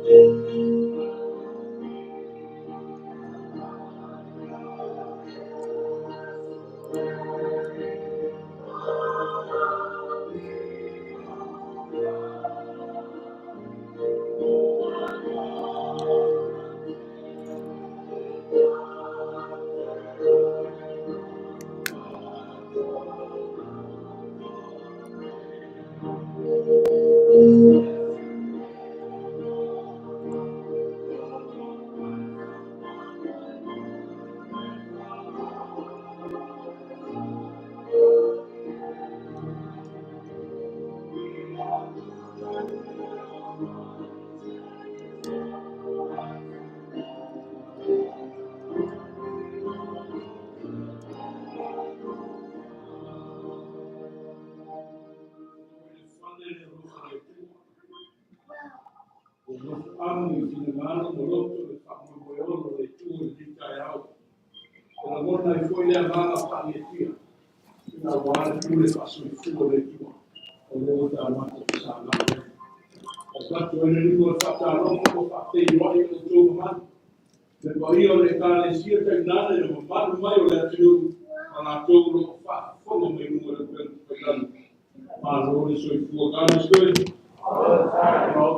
God is good. All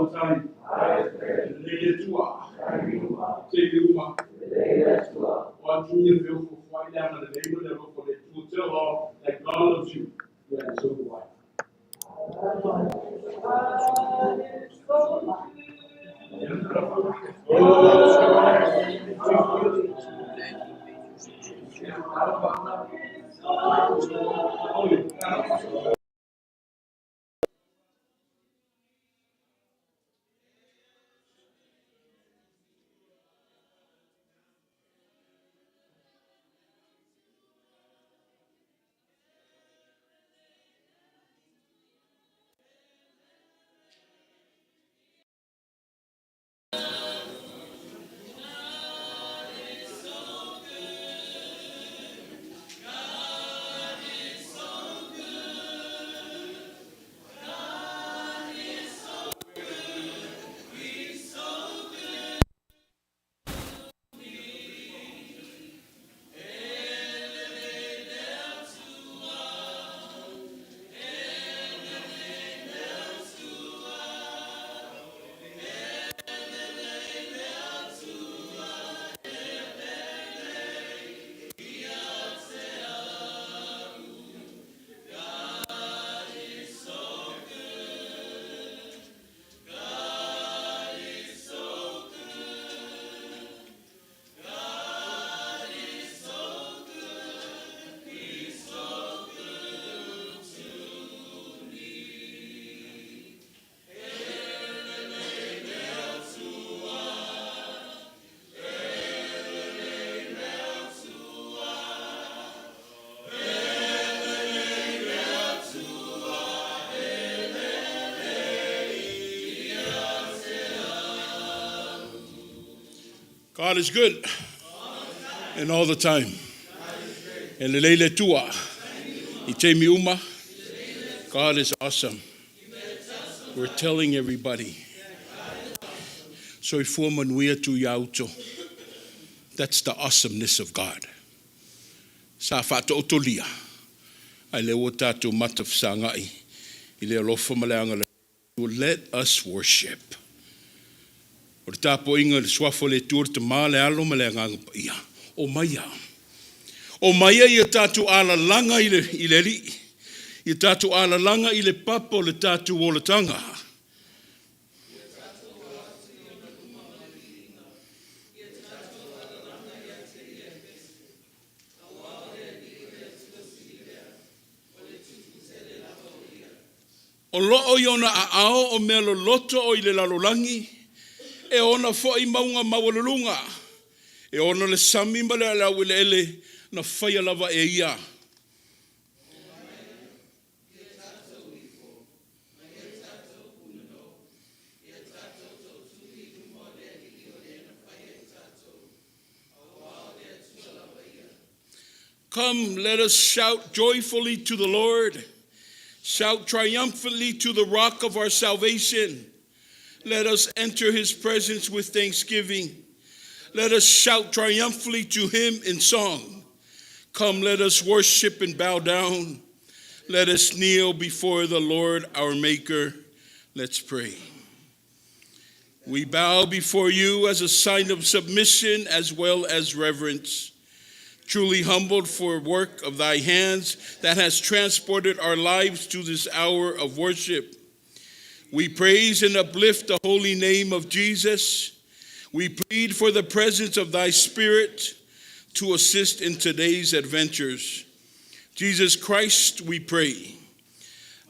the time. What do you feel for flying down to the neighborhood for the tell all that God loves you? Yeah, so do I. God is good, and all the time. And lelele tua, itemi uma. God is awesome. We're telling everybody. So ifua manuia tu yauto. That's the awesomeness of God. Sa fato otolia. Ai lewo tatu mataf sangai. Ile alofa maleanga. Let us worship. O le tapo inga le swafo le tur te male alo male nganga ia. O maia. O maia ia tatu ala langa ile li. Ia tatu ala langa ile papa le tatu o le tanga. O loo iona a ao o melo loto o ile lalolangi. E ona fo I maunga mawalulunga. E ona le sami male ala wile ele na whaia lava e ia. Come, let us shout joyfully to the Lord. Shout triumphantly to the rock of our salvation. Let us enter his presence with thanksgiving. Let us shout triumphantly to him in song. Come, let us worship and bow down. Let us kneel before the Lord our Maker. Let's pray. We bow before you as a sign of submission as well as reverence. Truly humbled for work of thy hands that has transported our lives to this hour of worship. We praise and uplift the holy name of Jesus. We plead for the presence of thy Spirit to assist in today's adventures. Jesus Christ, we pray.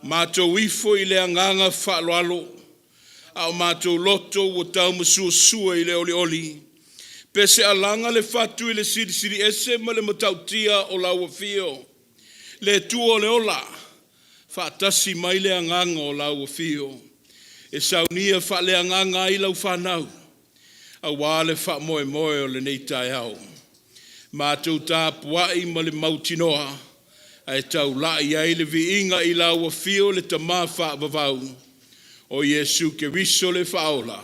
Mato wifo ile anganga whaloalo. Au mato loto o tau masuasua ile oli. Pese alanga le fatu ile siri ese ma le matautia o laua fio. Le tuo le ola. Fatasi mai le anganga o laua fio. E saunia fa le anganga i lau whanau. A wale fa moe moe o le nei tai au. Mātou tā puai ma le mautinoa. Ai tau lai ai le vi inga i laua fio le tamā wha vavau. O Yesu ke riso le whaola.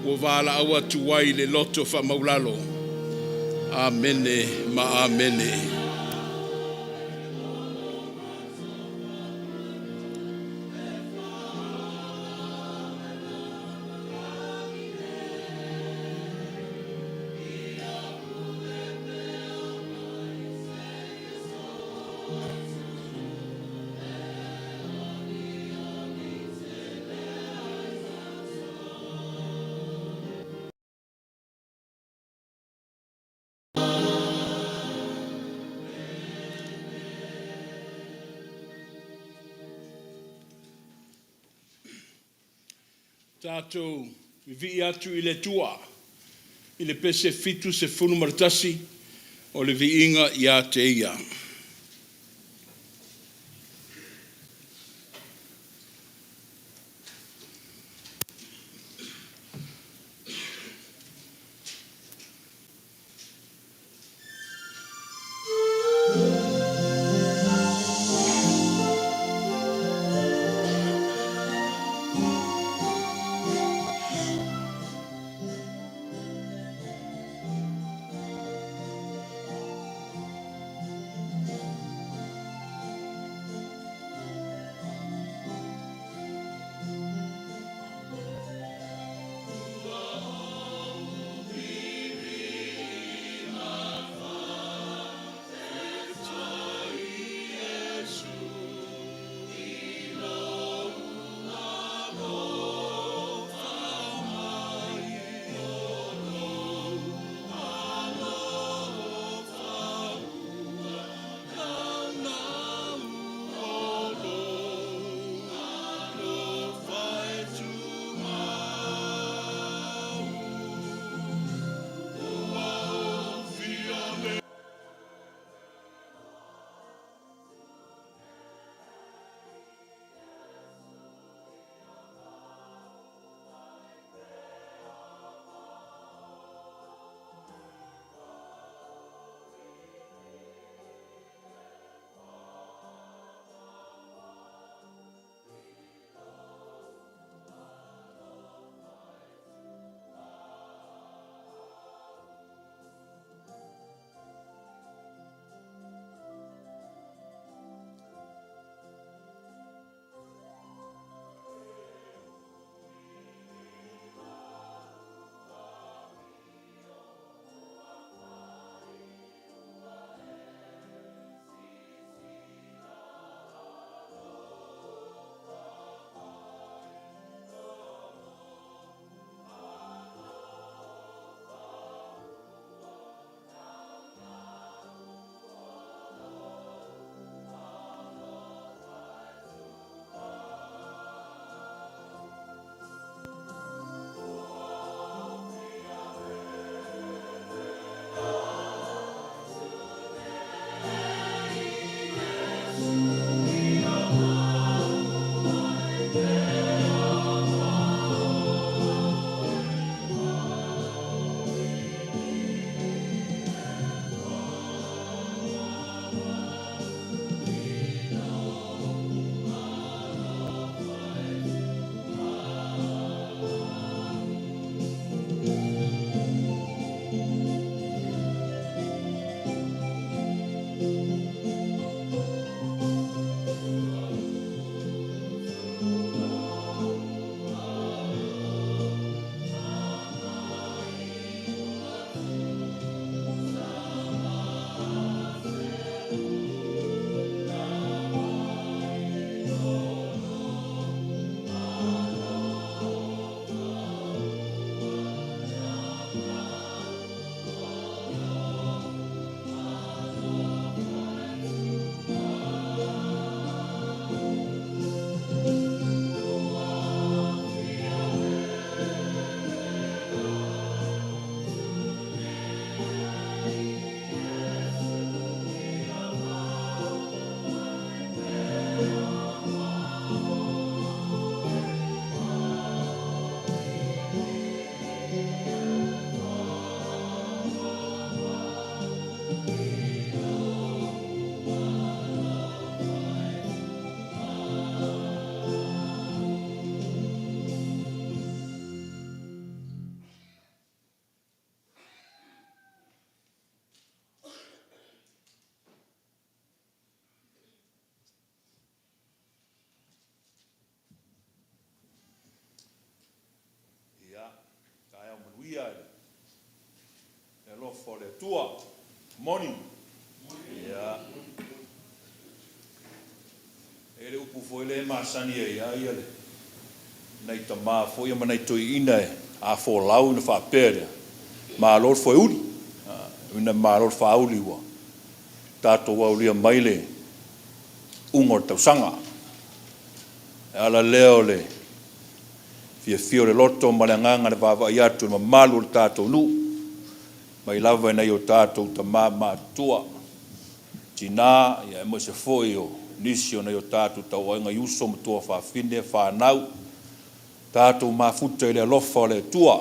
Wa wala awa tuwai le loto wha maulalo. Amene ma amene. Tātou, vi atu i le tua, i le pese fitu se funu maratasi, o le vi inga i a te ia. lofo le tua. Morning. Ya. Ele upu foi le masani ia le. Nei tama foi ma nei toi ina a fo lau na fa pere. Ma lor foi uli. Una ma lor fa uli wa. Tato wa uli maile. Ungor tau sanga. Ala leo le. Fia le loto ma le nganga le vava i atu ma malu le tātou nu. Mai lava nei o tātou ta ma tua. Tina, ia mo se foi o nisi o nei o tātou ta oinga yuso ma tua wha whine, wha nau. Tātou ma futa i le alofa o le tua.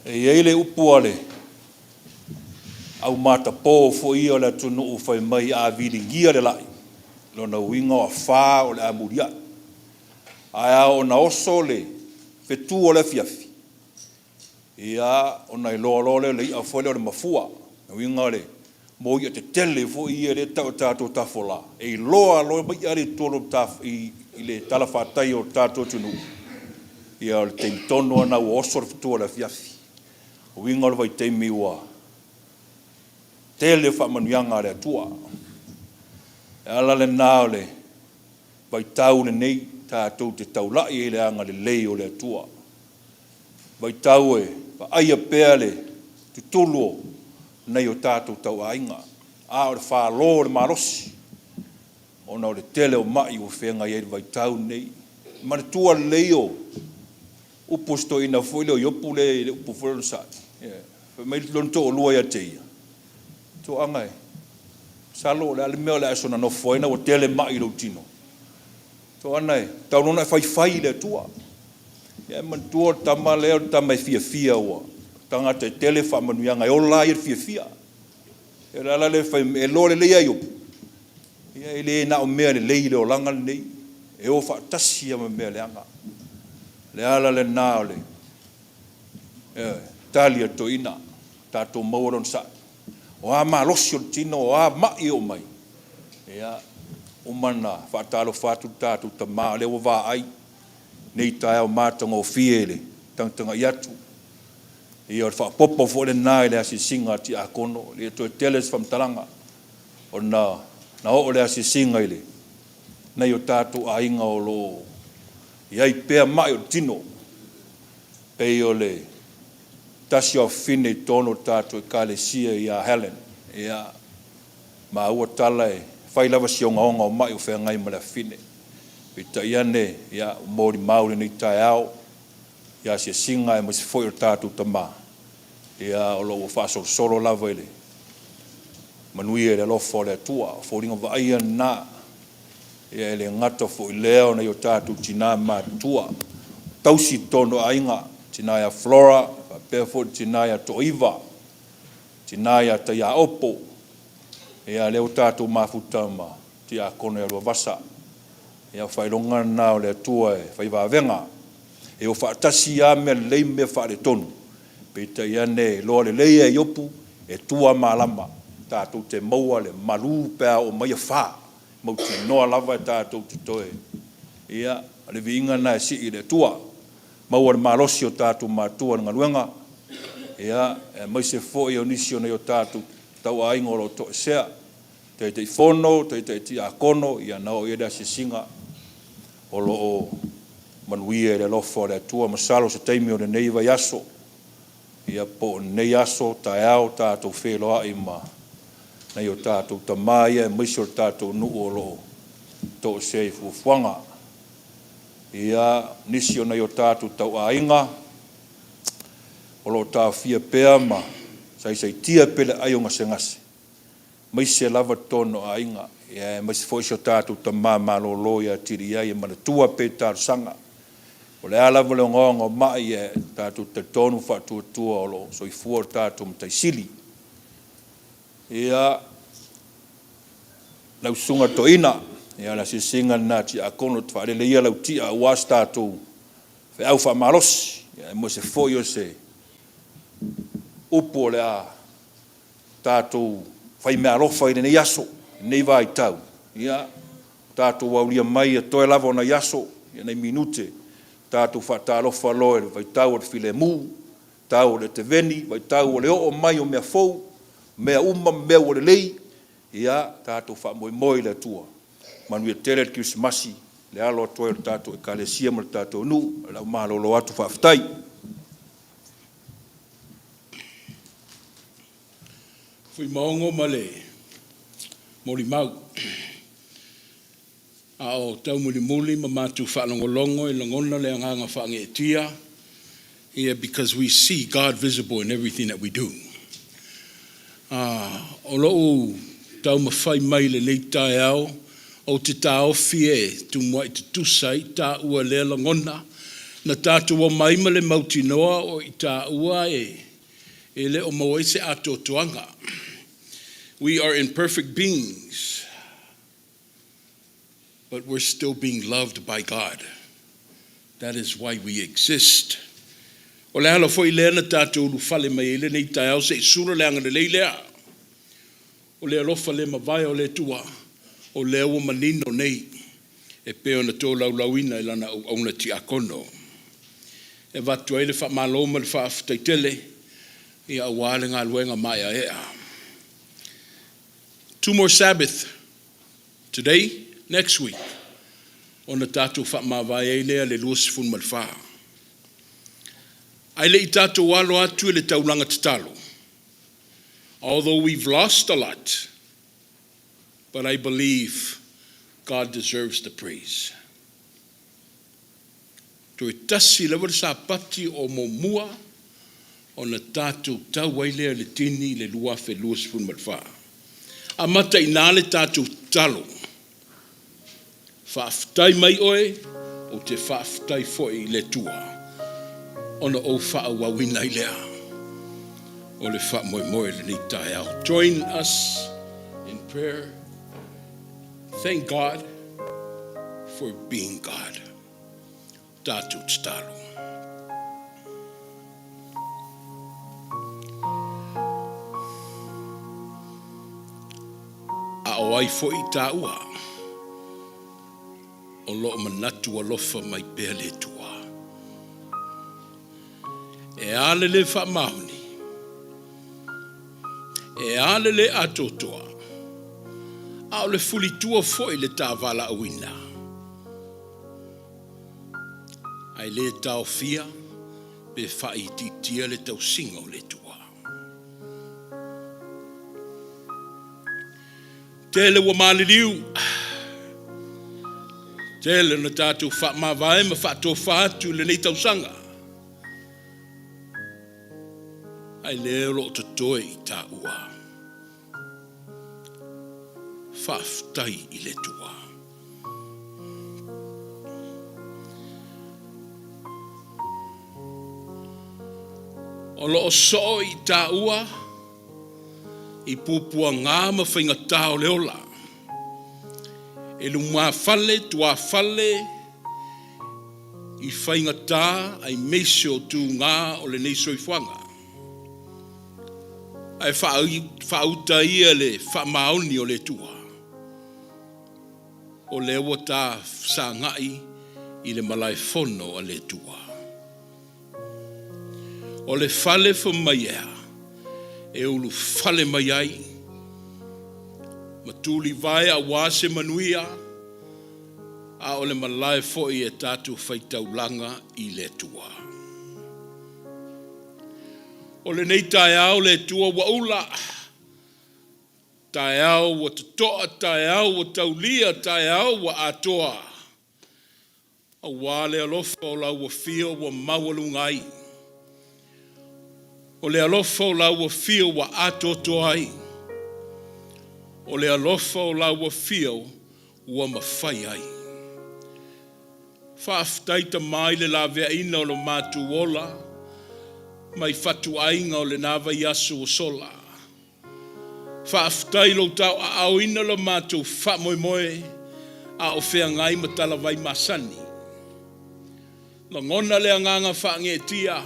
E eile upua le. Au mata po fo i o le tunu u whai mai a viringia le lai. Lona winga o wha o le amuria. Aia o na oso le fetu o le fiafi. Ia o na iloa le le ia fwele o le mafua. Na winga le mo ia te tele fo i le tau tātou tafola. E loa mai ari tolo taf i le talawhatai o tātou tunu. Ia o le teimi tono ana o oso le fetu o le fiafi. O winga le vai teimi ua. Tele wha manuanga le atua. E ala le nao le vai tau le nei. Tātou te taulai e le anga le lei o le atua. Vai tau e, pa aia pēa le, tu tuluo, nei o tātou tau ainga. A o le whālo le marosi. Ona o le tele o mai o whenga i vai tau nei. Mane tua lei o, uposto ina fwile o yopu le upo fwile sa. Mai lonto o lua ia teia. To angai. Salo le ale mea le asona no fwaina o tele mai lo tino. To anai, tau nona whai le tua. Ia man tua tama leo tama fia ua. Tanga te tele whamanuianga, e o la i fia. E rala le whai, e lo le lea iupu. Ia e le na o mea le lei le o langa le nei. E o whaatasi ama mea le anga. Le ala le nao le. Talia to ina. Tato mauron sa. O a maa losi o tino, o a mai o mai. Ia. Umana, whaatalo whatu tātou ta maa lewa wā ai. Nei tae o mātanga o fiele, tangtanga i atu. Ia o whaapopo fo le nāi le asi singa ti a kono, le to teles whamtalanga. O na o le asi singa ile. Nei o tātou a inga o lo. Iai pēr mai o tino. Pei o le tasi o fine tono tātou e ka le sia i a Helen. Ia ma ua tala e. Whai lava si o ngaonga o mai o whea ngai mara whine. Pita iane, ia, mōri mauri ni tai au. Ia si singa e masi foi o tātou tama. Ia o lo o whaso solo lava ele. Manui e le lofo le atua, o fōringa wa aia nā. Ia ele ngata fo i leo na i o tātou tina mātua. Tausi tono ainga, tina ia Flora, pēfo tina ia Toiva, tina ia ta ia Opo. Ia leo tātou mafutama, ti a kono e alua vasa. Ia whailonga nao le atua e whaiva venga. E o whaatasi a mea lei mea whaare tonu. Peta ia ne loa le leia e opu e tua malama. Tātou te maua le malu pēa o maia wha. Mau te noa lava e tātou te toe. Ia le viinga na e si i le tua. Maua le malosi o tātou mātua nga luenga. Ia mai se fo i o nisi o nei o tātou tau a ingoro to sea, te te whono, te ti a kono, ia nao i eda se singa, o lo o manuia e le lofo le atua masalo se teimi o le nei vai aso, ia po nei aso, tae au, tātou wheloa i ma, nei o tātou tamaia, misi o tātou nuu o lo, to sea i fuafuanga, ia nisi o nei o tātou tau a inga, o lo tā fia pēa ma, sai tia pele ai o ngase ngase. Mai se lava tono a inga. Mai se foisio tātou ta māmalo loia tiri ai e mana tua pe tātou sanga. O le alava le ngonga o mai e tātou te tonu whatua tua o lo. So i fua tātou mtai sili. Ia lau sunga to ina. Ia la si singa na ti a kono twa le ia lau tia was tātou. Fe au wha malos. Ia mo se foio se upo le a tātou whai mea rofa i nei aso, nei vai tau. Ia, tātou wauria mai a toe lava na yaso, ia nei minute, tātou whata rofa loe, vai tau ar file mu, tau le te veni, vai tau o le o mai o mea fou, mea uma, mea o le lei, ia tātou wha moi moi le tua. Manuia tere le Krismasi, le alo atoe le tātou e kalesia ma le tātou nu, lau mālolo atu whaafitai. Fui maongo male, mori mau. Ao tau muli ma mātu whaalongolongo e langona le anganga whaangetia. Yeah, because we see God visible in everything that we do. O loo tau mawhai mai le nei tae au, o te tau fie tu mai te tusai, ta ua le langona, na tātua mai ma le mauti noa o i ta ua e le o mawaise ato tuanga. We are imperfect beings, but we're still being loved by God. That is why we exist. O le hala foi lea na tātou lu fale mai ele nei tai au se sura leanga le leilea. O le alofa le mawai o le tua, o le awa manino nei, e peo na tō laulauina e lana au na ti akono. E vatu ele wha maloma le wha aftaitele, i a wale ngā luenga mai a ea. 2 more Sabbath, today, next week, o na tātou wha mawai e lea le luas fun malwha. Ai le i tātou walo atu e le taulanga tatalo. Although we've lost a lot, but I believe God deserves the praise. To e tasi lewa sa pati o mo mua, o na tātou tau ailea le tini le lua fe luas fun malwha. A mata ina le tātou talo. Whaaftai mai oe, o te whaaftai foi le tua. Ona o wha wawina i lea. O le wha moe moe le ni tae au. Join us in prayer. Thank God for being God. Tātou talo. A o ai foi tā ua. O lo manatu alofa mai pēr le tua. E ale le wha mauni. E ale le atotoa. A o le fuli tua foi le tā wala awina. Ai le tau fia, be whai titia le tau singo le tua. Tele wa maliliu. Tele na tātou wha mawai ma wha tō whaatu le nei tau sanga. Ai leo lo te toe i tā ua. Whaaftai i le tua. O lo so i tā ua, i pupua ngā ma whainga tāo leola. E lumā fale, tua fale, i whainga tā, ai meisio tū ngā o le nei soifuanga. Ai whauta ia le whamaoni o le tua. O le ua tā sa ngai i le malai fono a le tua. O le fale mai ea, e ulu fale mai ai, matuli vai a wase manuia, a o le malai foi e tātou whaitaulanga i le tua. O le nei tae au le tua wa ula. Tae au wa toa, tae au wa taulia, tae au wa atoa. A wale alofa o la wa fio wa mawalungai. O le alofa o la wa fio wa atotoai. O le alofa o la wa fio wa mawhai ai. Whaaftaita mai le la vea ina o lo mātu ola. Mai fatu ainga o le nawa yasu o sola. Whaaftai lo tau a au ina lo mātou wha moe moe a o whea ngai matala vai masani. La ngona le anganga whaangetia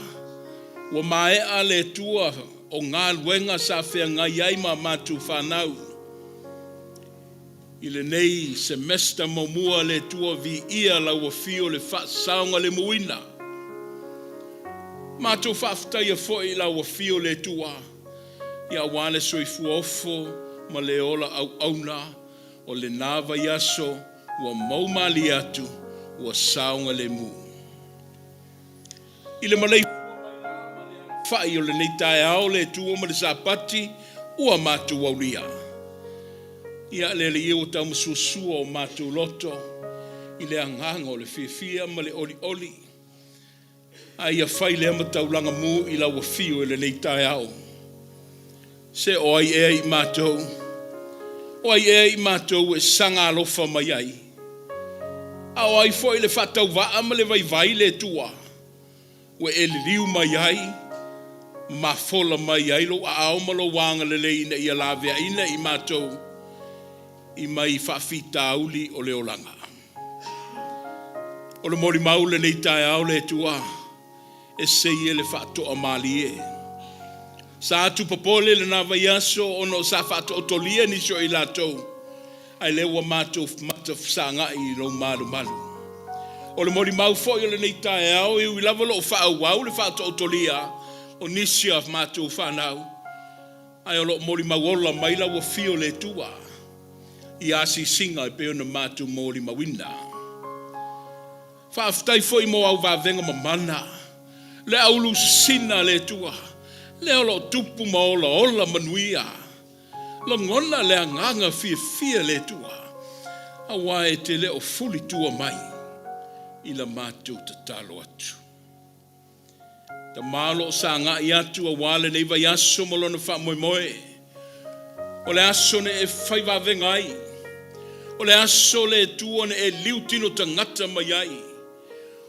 wa mae a le tua o ngā luenga sa whea ngai ai ma mātou whanau. I le nei semester mamua le tua vi ia la wa fio le wha saunga le muina. Mātou whaafutai fo I lau fio le tua. Ia wane soifua ofo ma le ola au auna o le nava yaso ua maumali atu ua saunga le mu. I le malei whai o le nei tae ao le tua ma le sapati ua mātou aulia. Ia le iu tau masuasua o mātou loto I le anganga o le whiawhia ma le oli oli. A ia whai le amataulanga mu I lau fio le nei tae ao. Se o ai I mātou. O ai I mātou e sanga alofa mai ai. A o ai foi le whatau waa ma le vai le tua. Ue e le liu mai ai. Ma fola mai ai lo a ao malo wanga le leina I alavea ina I mātou. I mai whawhita uli o le olanga. O le mori maule nei tae au le tua. E sei le whatoa mali e. Sa atu papole le na vai aso ono sa whatoa tolia ni so I latou. Ai lewa mātou mata sanga I lo malu malu. O le mori mau foi o le nei tae au I lava lo whao wau le whatoa tolia. O nisi af mātou whanau. Ai o lo mori mau ola maila wa fio le tua. I asi singa I peona mātou mori mawina. Whaaftai foi mo au wavenga mamana. Le aulu sina le tua. Le olo tupu ma ola manuia. Lo ngona le anganga fia le tua. Awa e te leo fuli tua mai. Ila mātou te talo atu. Ta malo sa nga I atu a wale nei vai aso molona wha moe moe. O le aso ne e whai wavengai. O le aso le tua ne e liu tino tangata mai ai.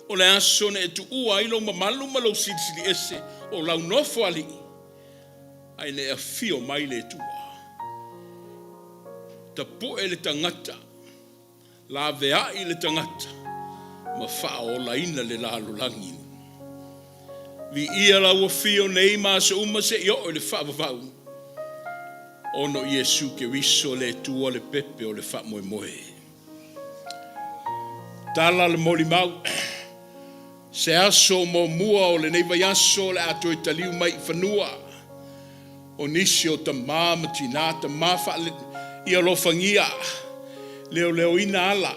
O le aso ne e tu ua ilo mamalu malo sili ese. O lau nofo ali. Ai ne e fio mai le tua. Ta poe le tangata. La vea I le tangata. Ma faa o la ina le lalo langi. Vi ia la ua fio nei ma se uma se io o le faa vavau. Ono Yesu ke wiso le tua le pepe o le faa moe moe. Tala le moli mau. Se aso mo mua o le neiva yaso le ato I taliu mai whanua. O nisi o ta maa matina, ta maa wha I alofangia. Leo ina ala.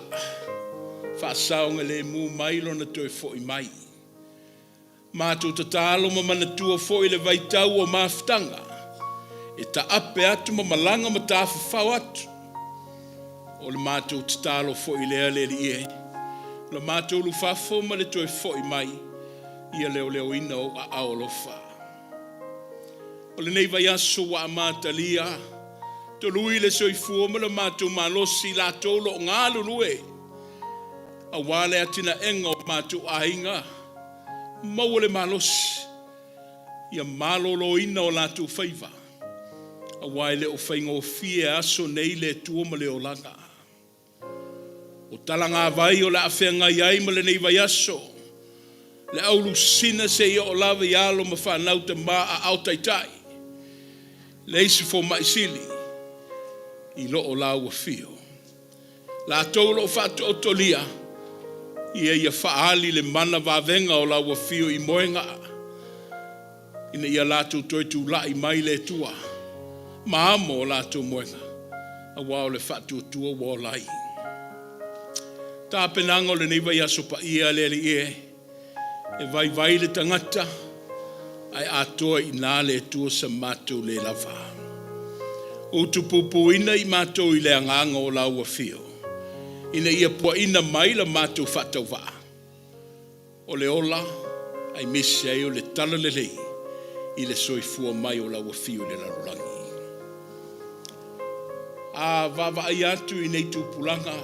Wha saunga le mu mailo na toi fo I mai. Mātou ta talo ma manatua fo I le vaitau o maftanga. E ta ape atu ma malanga ma ta whawhau atu. O le mātou ta talo fo I lea le li e. La mātou lu whafo ma le toi fo I mai. Ia leo ina o a aolofa. O le nei vai aso wa amatalia. To lui le soifua ma le mātou malosi la tolo ngā lulue. A wale atina enga o mātou ainga. Mau le malosi. Ia malolo ina o lātou whaiva. A waile o whainga o fie aso nei le tua ma le o langa. O talanga vai o la awhenga iai ma le nei vai aso. Le aulu sina se ia o lava ialo ma whanau te maa a au taitai. Le isi fo maisili. I lo o lau a fio. La tolo whatu o tolia. Ia whaali le mana wavenga o lau a fio I moenga. Ina ia lātou toi tu lai mai le tua. Maamo o lātou moenga. A wao le whatu o tua wao lai. Tā penanga o le neiva yaso pa ia le e. E vai le tangata. Ai atoa I nā le tua sa mātou le lava. O tupupu ina I mātou I le anganga o lau a fio. Ina ia pua ina mai la mātou whatau waa. O le ola, ai mese ai o le tala le lei. I le soifua mai o lau a fio le larulangi. A vava ai atu I nei tupulanga.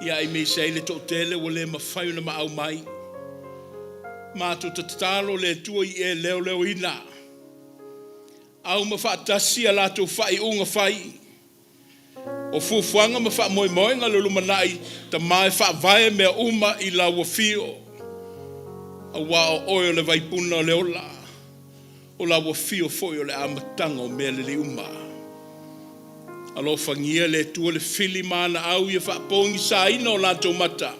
Ia ai mese ai le totele o le mawhai na maau mai. Mātou tatalo le tua I e leo ina. Au mawhatasi a lātou whai unga whai. O fufuanga ma wha moe nga lulu manai. Ta mai wha vai mea uma I lau a fio. A wao oio le vaipuna o le ola. O lau a fio foi o le amatanga o mea le uma. Alo whangia le tua le fili mana au ia wha pongi sa ina o lātou mata.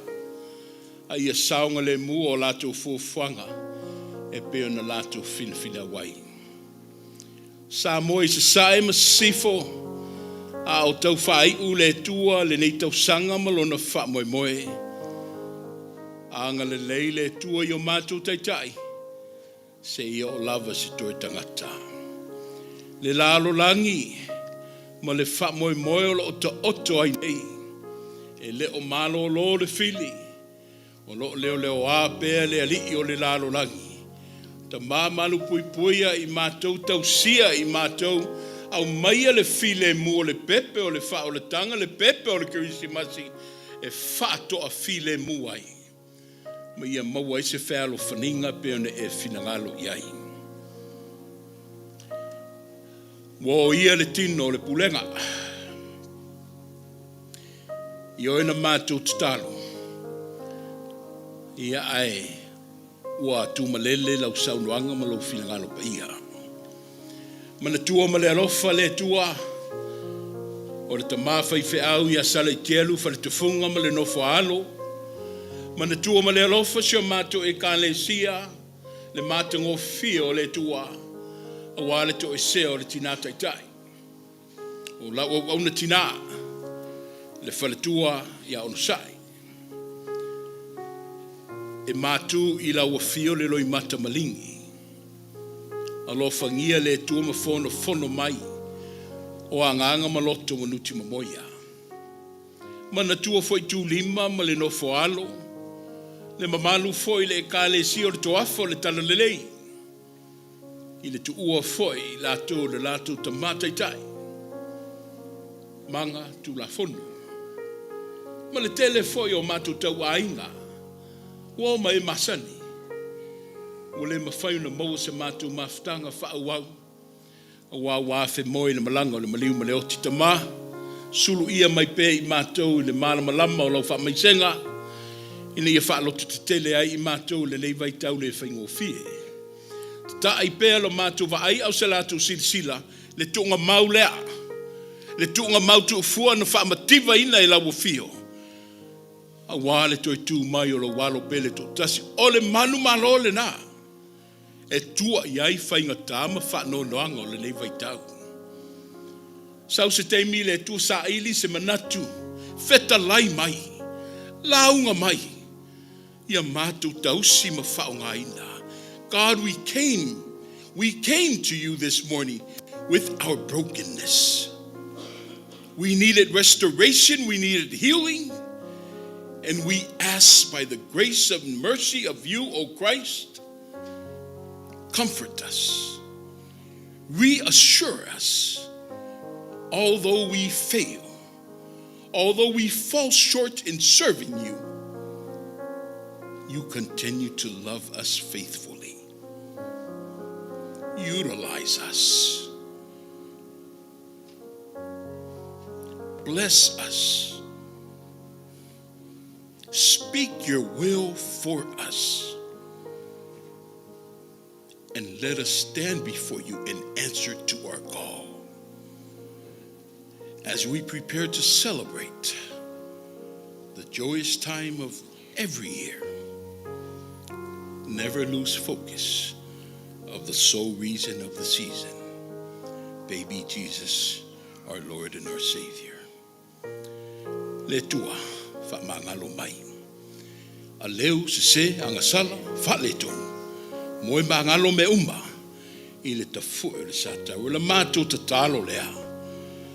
A ia saunga le mu o lātou fufuanga. e pe ona lato fina wai. Samoa i se sae ma sifo a o tau whai ule tua le nei tau sanga malona wha moe. A anga le leile tua i o mātou taitai se i o lava se toi tangata. Le lalo langi ma le wha moe o lo ta oto ai nei e le o malo lo le fili o lo leo a pēr le ali o le lalo langi. Ta malu puipuia i mātou tau sia i mātou au maia le file mu o le pepe o le wha o le tanga le pepe o le kirisimasi e wha toa file mu ai. Ma ia maua i se whalo whaninga pe ona e finangalo iai. Wo ia le tino o le pulenga. I oina mātou tatalo. Ia ai. Ua tu malele lau saunoanga ma lau finangalo pa ia. Mana tua ma le alofa le tua. O le tamafa i feau i asala i telu fa le tufunga ma le nofo alo. Mana tua ma le alofa si o mato e ka le sia. Le mato ngofia o le tua. A wale to e se o le tina taitai. O lau au na tina. Le fale tua ia ono sai. E matu i la wafio le loi mata malingi. Alo fangia le tua ma fono mai. O anganga maloto manuti mamoia. Mana tua foi tu lima ma le nofo alo. Le mamalu foi le kale si o le toafo le tala lelei. I le tu ua foi le lato tamatai tai. Manga tu la fono. Ma le tele foi o matu tau ainga. Ua mai masani. Ua le mawhai na maua se mātou mawhtanga whaauau. A wā whē moi le malanga o le maliu ma le oti tamā. Sulu ia mai pē i mātou le mālama lama o lau wha mai senga. Ina ia whaalotu te tele ai i mātou le nei vai tau le whaingo fie. Ta ai pē alo mātou wa ai au se lātou sila le tuunga mau lea. Le tuunga mau tu fua na wha mativa ina i lau fio. A wale toi tu mai o lo walo pele to tasi o le manu malo le na e tua iai whainga tāma wha no noanga o le nei vai tau sau se teimi le tu sa ili se manatu feta lai mai launga mai ia mātou tausi ma whaonga ina. God, we came to you this morning with our brokenness. We needed restoration, we needed healing. And we ask by the grace and mercy of you, O Christ, comfort us, reassure us, although we fail, although we fall short in serving you, you continue to love us faithfully. Utilize us. Bless us. Speak your will for us. And let us stand before you in answer to our call. As we prepare to celebrate the joyous time of every year, never lose focus of the sole reason of the season, baby Jesus, our Lord and our Savior. Le tua fa mangalo mai. A leu se angasala fa le tonu. Moe mangalo me I le tafu le sata. O le mātou tatalo lea.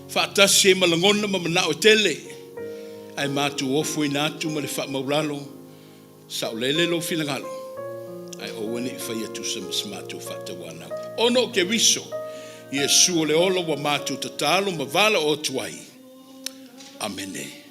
Fa atasi e malangona ma mana o tele. Ai mātou ofu I nātu ma le fa maulalo. Sa o lele lo filangalo. Ai owane I whai atu sa mātou fa tawana. Ono ke riso. Iesu o le olo wa mātou tatalo ma vala o tuai. Amene.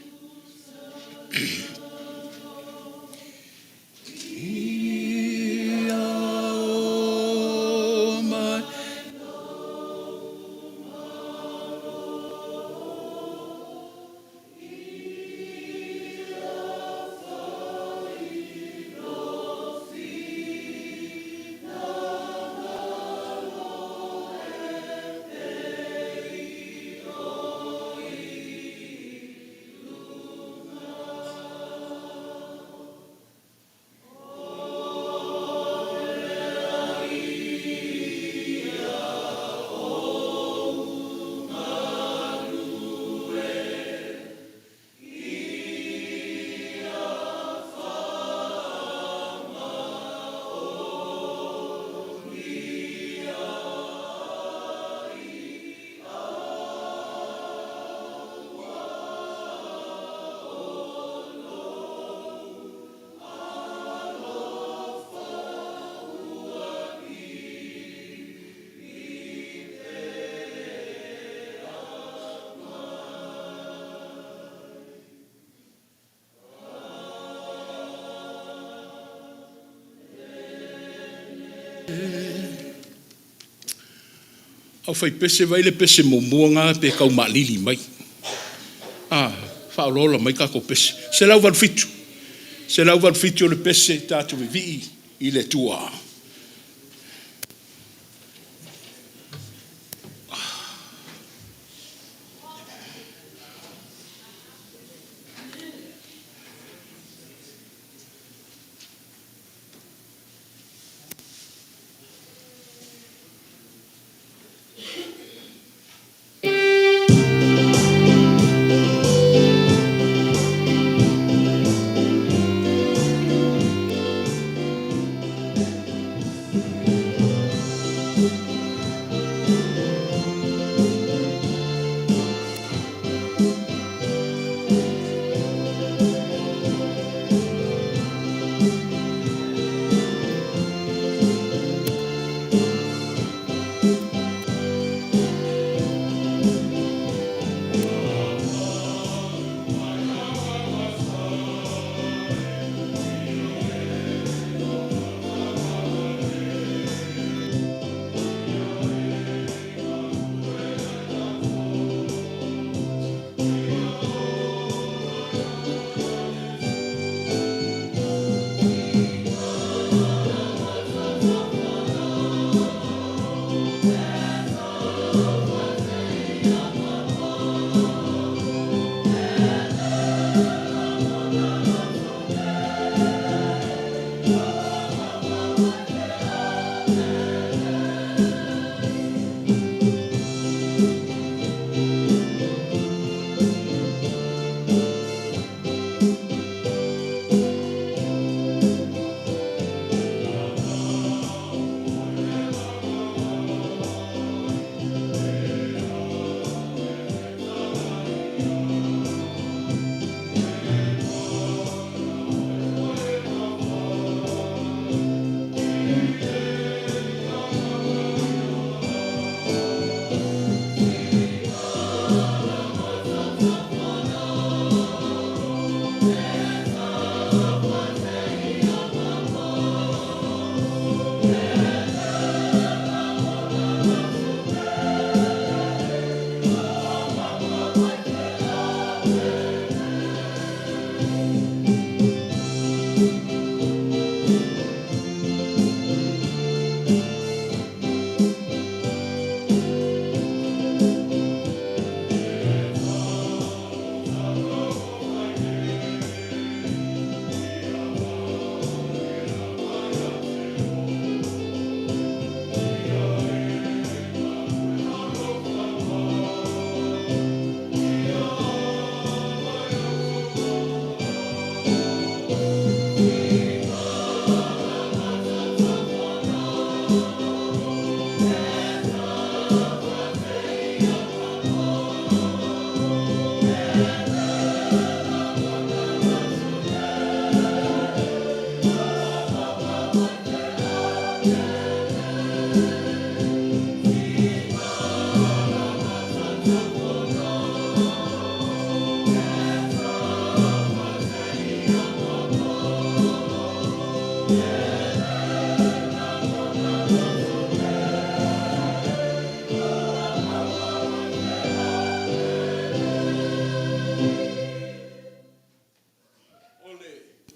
Au fai pese vai le pese momuanga pe kau malili mai. Whaolola mai kako pese. Se lau fitu. Se lau fitu o le pese tātou vivi I le tua.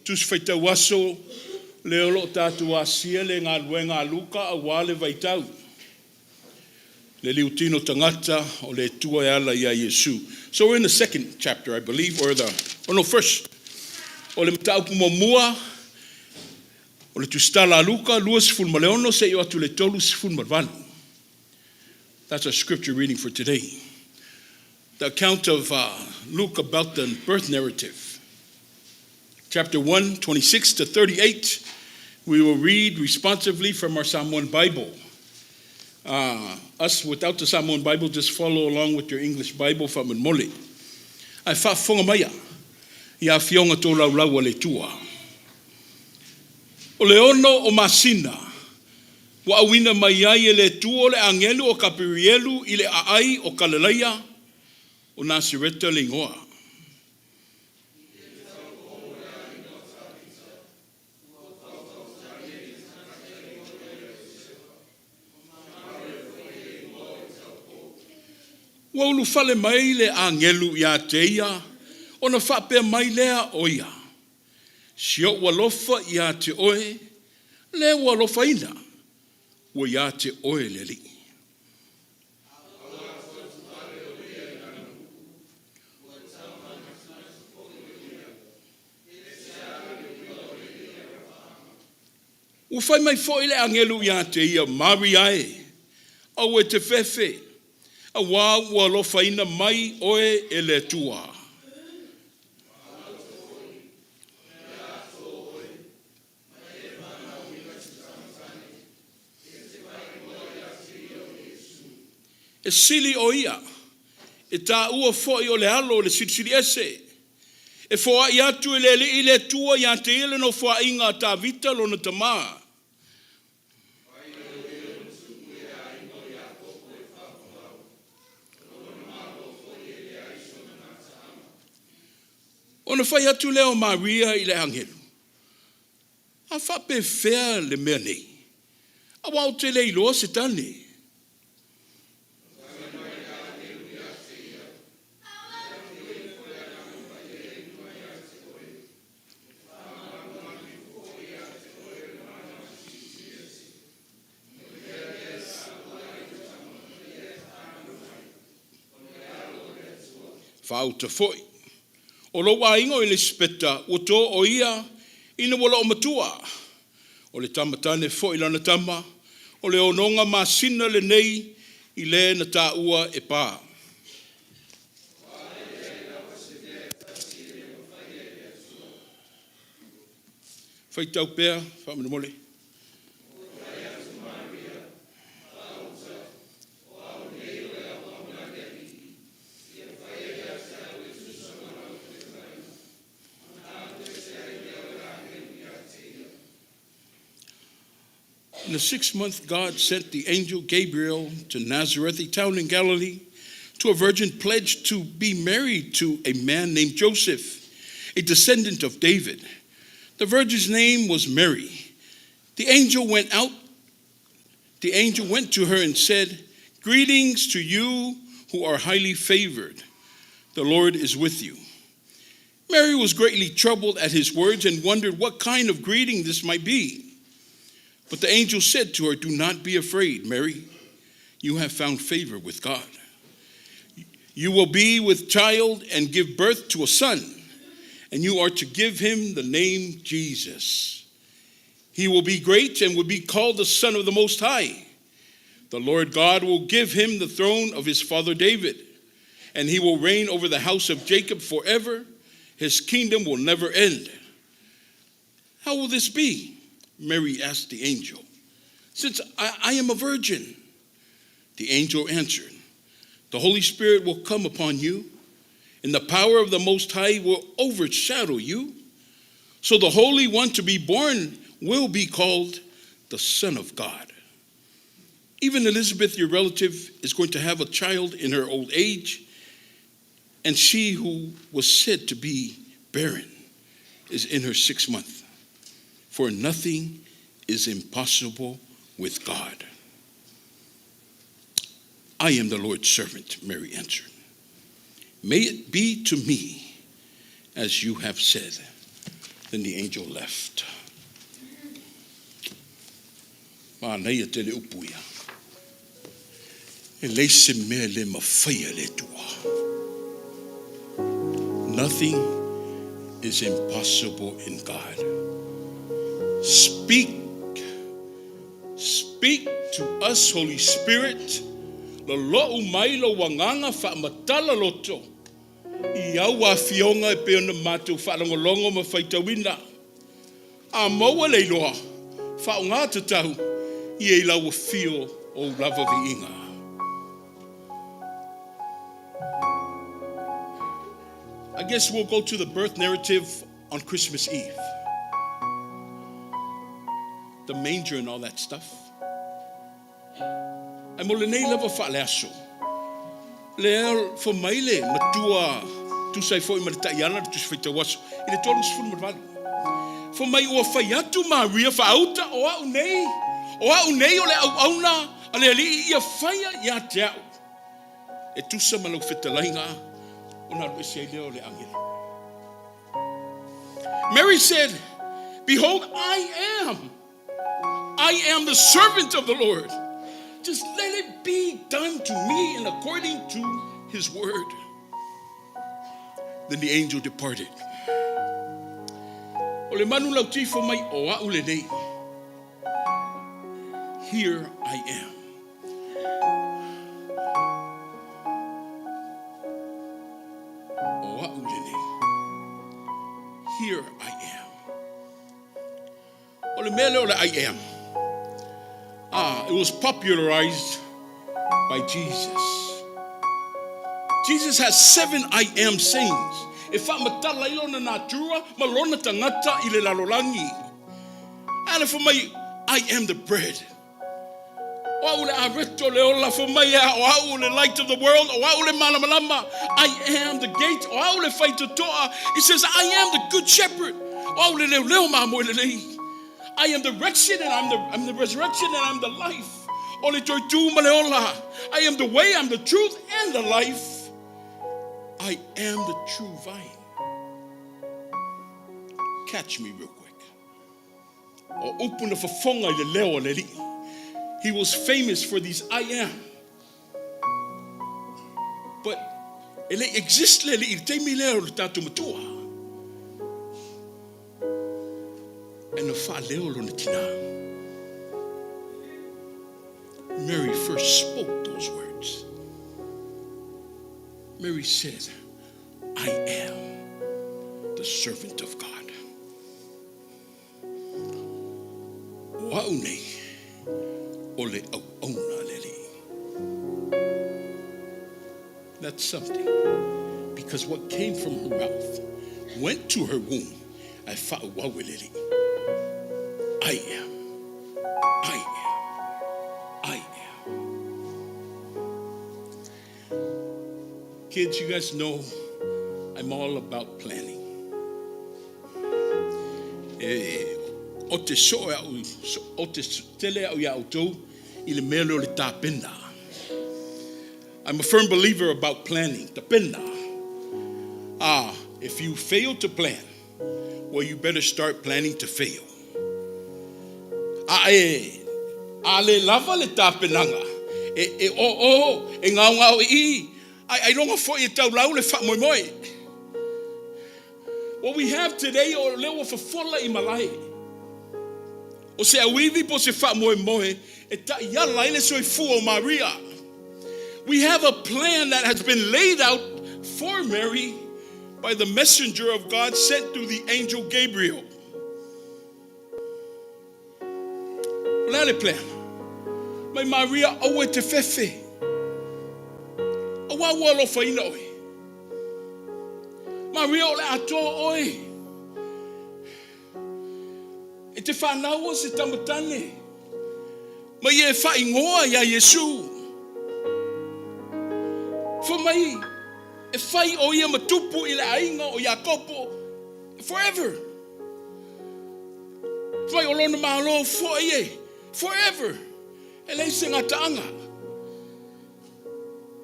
Tus feitau aso le olo tātu asia le ngā luenga luka a wale vaitau. Le liutino tangata o le tua e ala ia Yesu. So we're in the second chapter, I believe, first. O le mataupu momua, o le tustala luka, luas fulmaleono se yo atu le tolus fulmalvanu. That's our scripture reading for today. The account of Luke about the birth narrative. Chapter 1, 26 to 38, we will read responsively from our Samoan Bible. Us without the Samoan Bible, just follow along with your English Bible from Mole. Ai whaafonga maia, ia fionga tō laulau le tua. O le ono o masina, wa awina mai ai le tua le angelu o kapirielu i le aai o kaleleia o Nasireta le ingoa. Ua ulu fale mai le angelu ia te ia, o na whapea mai lea o ia. Sio ua lofa ia te oe, le ua lofa ina, ua ia te oe le li. Ua whai mai fo ile angelu ia te ia Mariae, au e te fefe, a wā ua lofa ina mai oe e le tua. E sili o ia, e tā ua foi o le alo le sili ese, e foa i atu i le tua ia te ile no foa inga tā vita lo na tamaa. Ona whai atu leo Maria i le angelu. A whape whea le mea nei. A wau te le iloa se tane. Whau te foi. O lo wa ingo i le speta, o tō o ia, ina wala o matua. O le tamatane fo i lana tama, o le ononga masina le nei, i le na tā ua e pā. Whai tau pēr, whamina mole. In the 6th month, God sent the angel Gabriel to Nazareth, a town in Galilee, to a virgin pledged to be married to a man named Joseph, a descendant of David. The virgin's name was Mary. The angel went to her and said, "Greetings to you who are highly favored. The Lord is with you." Mary was greatly troubled at his words and wondered what kind of greeting this might be. But the angel said to her, "Do not be afraid, Mary. You have found favor with God. You will be with child and give birth to a son, and you are to give him the name Jesus. He will be great and will be called the Son of the Most High. The Lord God will give him the throne of his father David, and he will reign over the house of Jacob forever. His kingdom will never end." "How will this be?" Mary asked the angel, "Since I am a virgin." The angel answered, "The Holy Spirit will come upon you, and the power of the Most High will overshadow you. So the Holy One to be born will be called the Son of God. Even Elizabeth, your relative, is going to have a child in her old age, and she who was said to be barren is in her 6th month. For nothing is impossible with God." "I am the Lord's servant," Mary answered. "May it be to me as you have said." Then the angel left. Mānei te le upuia. E leise mea le mawhaia le tua. Nothing is impossible in God. Speak to us, Holy Spirit. Lo lo'u mai lo wanganga whaamatala loto. I au a fionga e peona mātou whaalongolongo ma whaitawina. A maua leiloa, whaunga te tahu, I e lau a fio o lava vi inga. I guess we'll go to the birth narrative on Christmas Eve. The manger and all that stuff. A'u Lenei lava whaaleaso. Lea fo maile matua tu sai fo I maritaiana tu sai tawaso. I le tolu sifunu marvali. Fo mai ua whai atu Maria whaauta o A'u Lenei. O A'u Lenei o le au auna a le ali ia whaia ia te au. e tusa malau whetalainga o nā rue sei leo le angela. Mary said, behold, I am the servant of the Lord. Just let it be done to me and according to his word. Then the angel departed. O le manu lau tifo mai o A'u Lenei. Here I am. O A'u Lenei. Here I am. O le mele o le I am. It was popularized by Jesus. Jesus has 7 I am sayings. E wha matala ilona nā tura, malona tangata I le lalolangi. Ale for mai, I am the bread. O au le areto le ola for mai, o au le light of the world, o au le malamalama. I am the gate, o au le faitotoa. He says, I am the good shepherd. O au le leo leo ma mo le lei. I am the resurrection and I'm the resurrection and I'm the life. I am the way, I'm the truth and the life. I am the true vine. Catch me real quick. He was famous for these I am. But ele exist le I te mi leo le tatu matua. And the fa leo lo na tina. Mary first spoke those words. Mary said, I am the servant of God. A'u Lenei, ole au'auna leli. That's something. Because what came from her mouth went to her womb. I am. Kids, you guys know I'm all about planning. O te soe au, o te tele au ia autou, I le mele o le tāpena. I'm a firm believer about planning. Tāpena. If you fail to plan, well, you better start planning to fail. Ale lava le tāpenanga. E ngau ngau I. I don't want for you to lau le fa moi moi. What we have today o leo fa fola I malai. O se awivi po se fa moi moi e ta ia lai le soi fu o Maria. We have a plan that has been laid out for Mary by the messenger of God sent through the angel Gabriel. Wala le plan. Mai Maria o te fefe. Wa walo faina oi. Maria o le ato oi. E te whanau se tamatane. Ma e whai ngoa ia Yesu. For mai, e whai o ia matupu I le ainga o Iakopo. Forever. Whai o lona mahalo fo ie. Forever. E lei se ngataanga.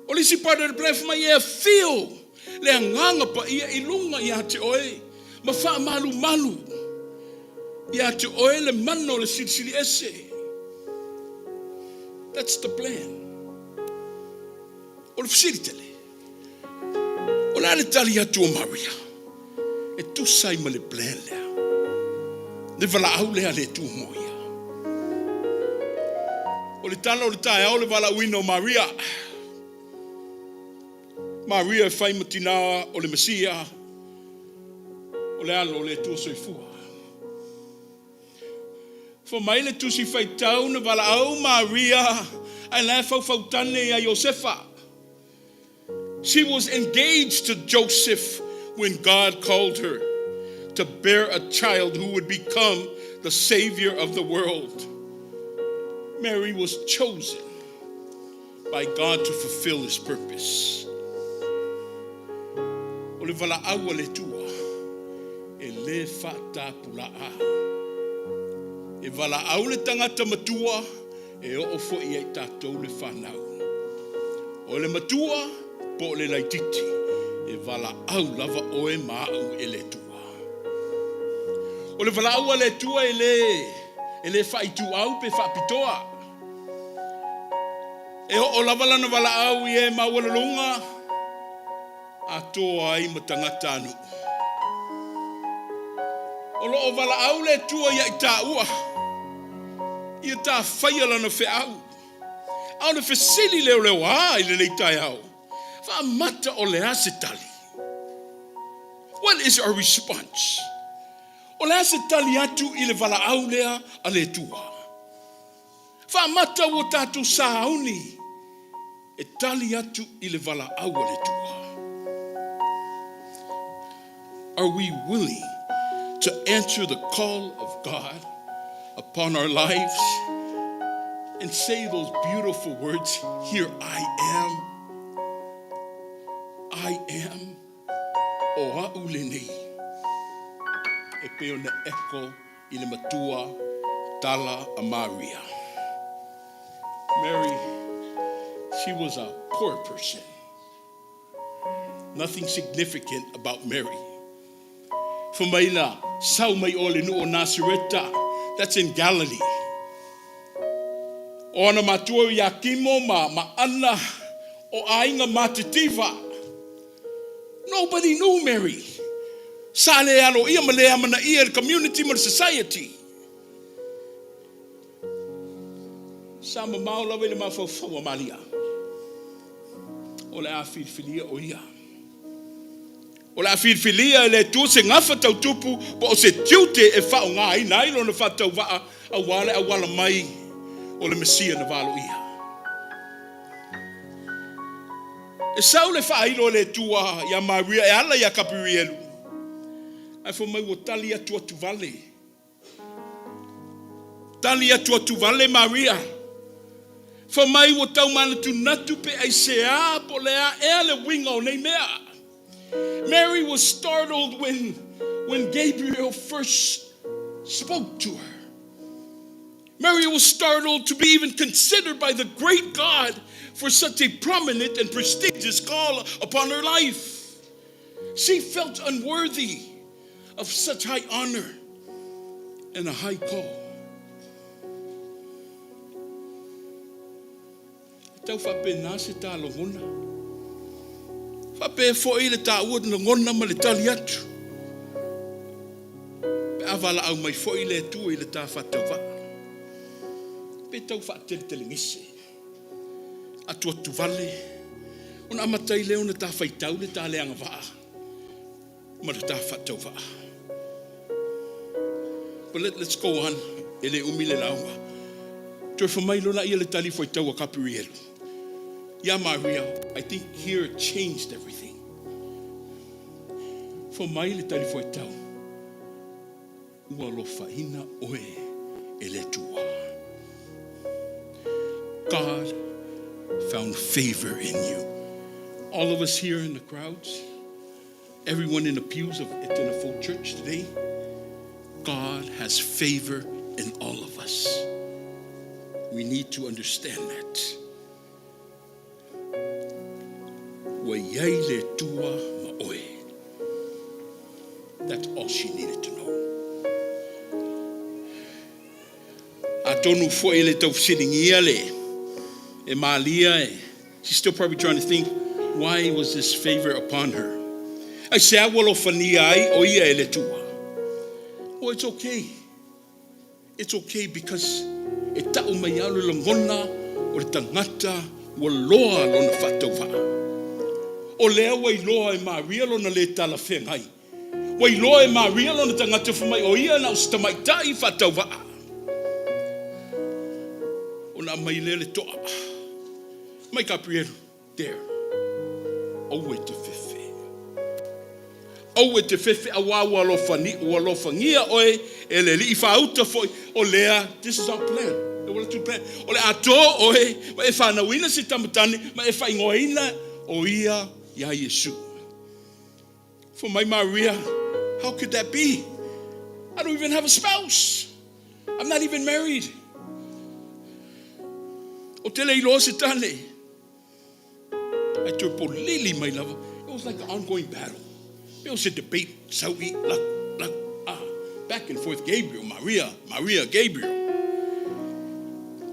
O lisi part of the plan for my year feel le nganga pa ia ilunga ia te oe ma fa malu ia te oe le mano le sili ese. That's the plan. O le facilitele o la le tali atu o Maria e tu sai ma le plan lea le vala au lea le tu mo ia o le tala o le tae au le vala uino Maria e whai matina o le Mesia o le alo o le tua soifua. For mai le tusi whai tau na wala au Maria ai le fau tane a Josefa. She was engaged to Joseph when God called her to bear a child who would become the Savior of the world. Mary was chosen by God to fulfill his purpose. O le vala aua le tua, e le whata pulaa. E vala au le tangata matua, e o fo I e tātou le whanau. O le matua, po le laititi e wala au lava oe maau e le tua. O le wala au a le tua e le whaitu au pe whapitoa. E o lava lana wala au i e mawala lunga a toa ai matangata anu. O lo o wala au le tua ia i tā ua. Ia tā whaia lana whi au. Au na whesili leo leo a i le leitai au. Wha mata o le ase tali. What is our response? O le ase tali atu i le wala au lea a le tua. Wha mata o tātou sāuni e tali atu i le wala au a le tua. Are we willing to answer the call of God upon our lives and say those beautiful words, here I am, o A'u Lenei. E peo na eko i le matua tala a Maria. Mary, she was a poor person. Nothing significant about Mary. Fumaila, sau mai o le nu o Nasareta, that's in Galilee. O ana matua ia kimo ma ana o ainga matitiva. Nobody knew Mary. Sale alo ia malea mana ia community ma society. Sama maula vele ma fo malia. O le a filia o ia. O la filia le tu se ngafa tau tupu po o se tiute e whao ngā i nai lo na whatau waa a wala mai o le Mesia na walo ia. E sau le whailo le tua ia Maria e ala ia kapirielu. Ai fo mai o tali atu atu vale. Tali atu atu vale Maria. Fo mai o tau mana tu natu pe ai sea po lea e le winga o nei mea. Mary was startled when Gabriel first spoke to her. Mary was startled to be even considered by the great God for such a prominent and prestigious call upon her life. She felt unworthy of such high honor and a high call. Tau whape nase tā longona. Whape fo i le tā ua longona ma le tali atu. Pe awala au mai fo i le tua i le tā whatau wā. Pe tau whaatele tele ngise. Atu atu vale. Ona amatai leo na tā whaitau le tā leanga wā. Ma le tā whatau wā. But let's go on. Ele umi le laua. Toi whamailo na ia le tali whaitau a kapirielu. Ya Maria, I think here it changed everything. For mai le tali foi tau. Ua lo faina oe ele tua. God found favor in you. All of us here in the crowds, everyone in the pews of Etena Fou Church today, God has favor in all of us. We need to understand that. That's all she needed to know. Atonu foi ele tau siringia le e malia e. She's still probably trying to think, why was this favor upon her? I say I will ofania ai o ia ele tua. Oh, it's okay. It's okay because e tau mai alu langona o le tangata wa loa lona whatau. O lea wai loa e Maria lona le tala whengai. Wai loa e Maria lona tangata whamai o ia na ustamaitai whatau waa. O na mai lele toa. Mai kaprielu, there. Au e te whiwhi. Au e te whiwhi a wawa alofangia oe e le li i whauta foi. O lea, this is our plan. O le ato oe, ma e whanauina si tamatani, ma e whaingoina o ia ya Yesu. For my Maria, how could that be? I don't even have a spouse. I'm not even married. O tele ilo se tale. I took po lili my love. It was like an ongoing battle. It was a debate. So we back and forth. Gabriel, Maria, Gabriel.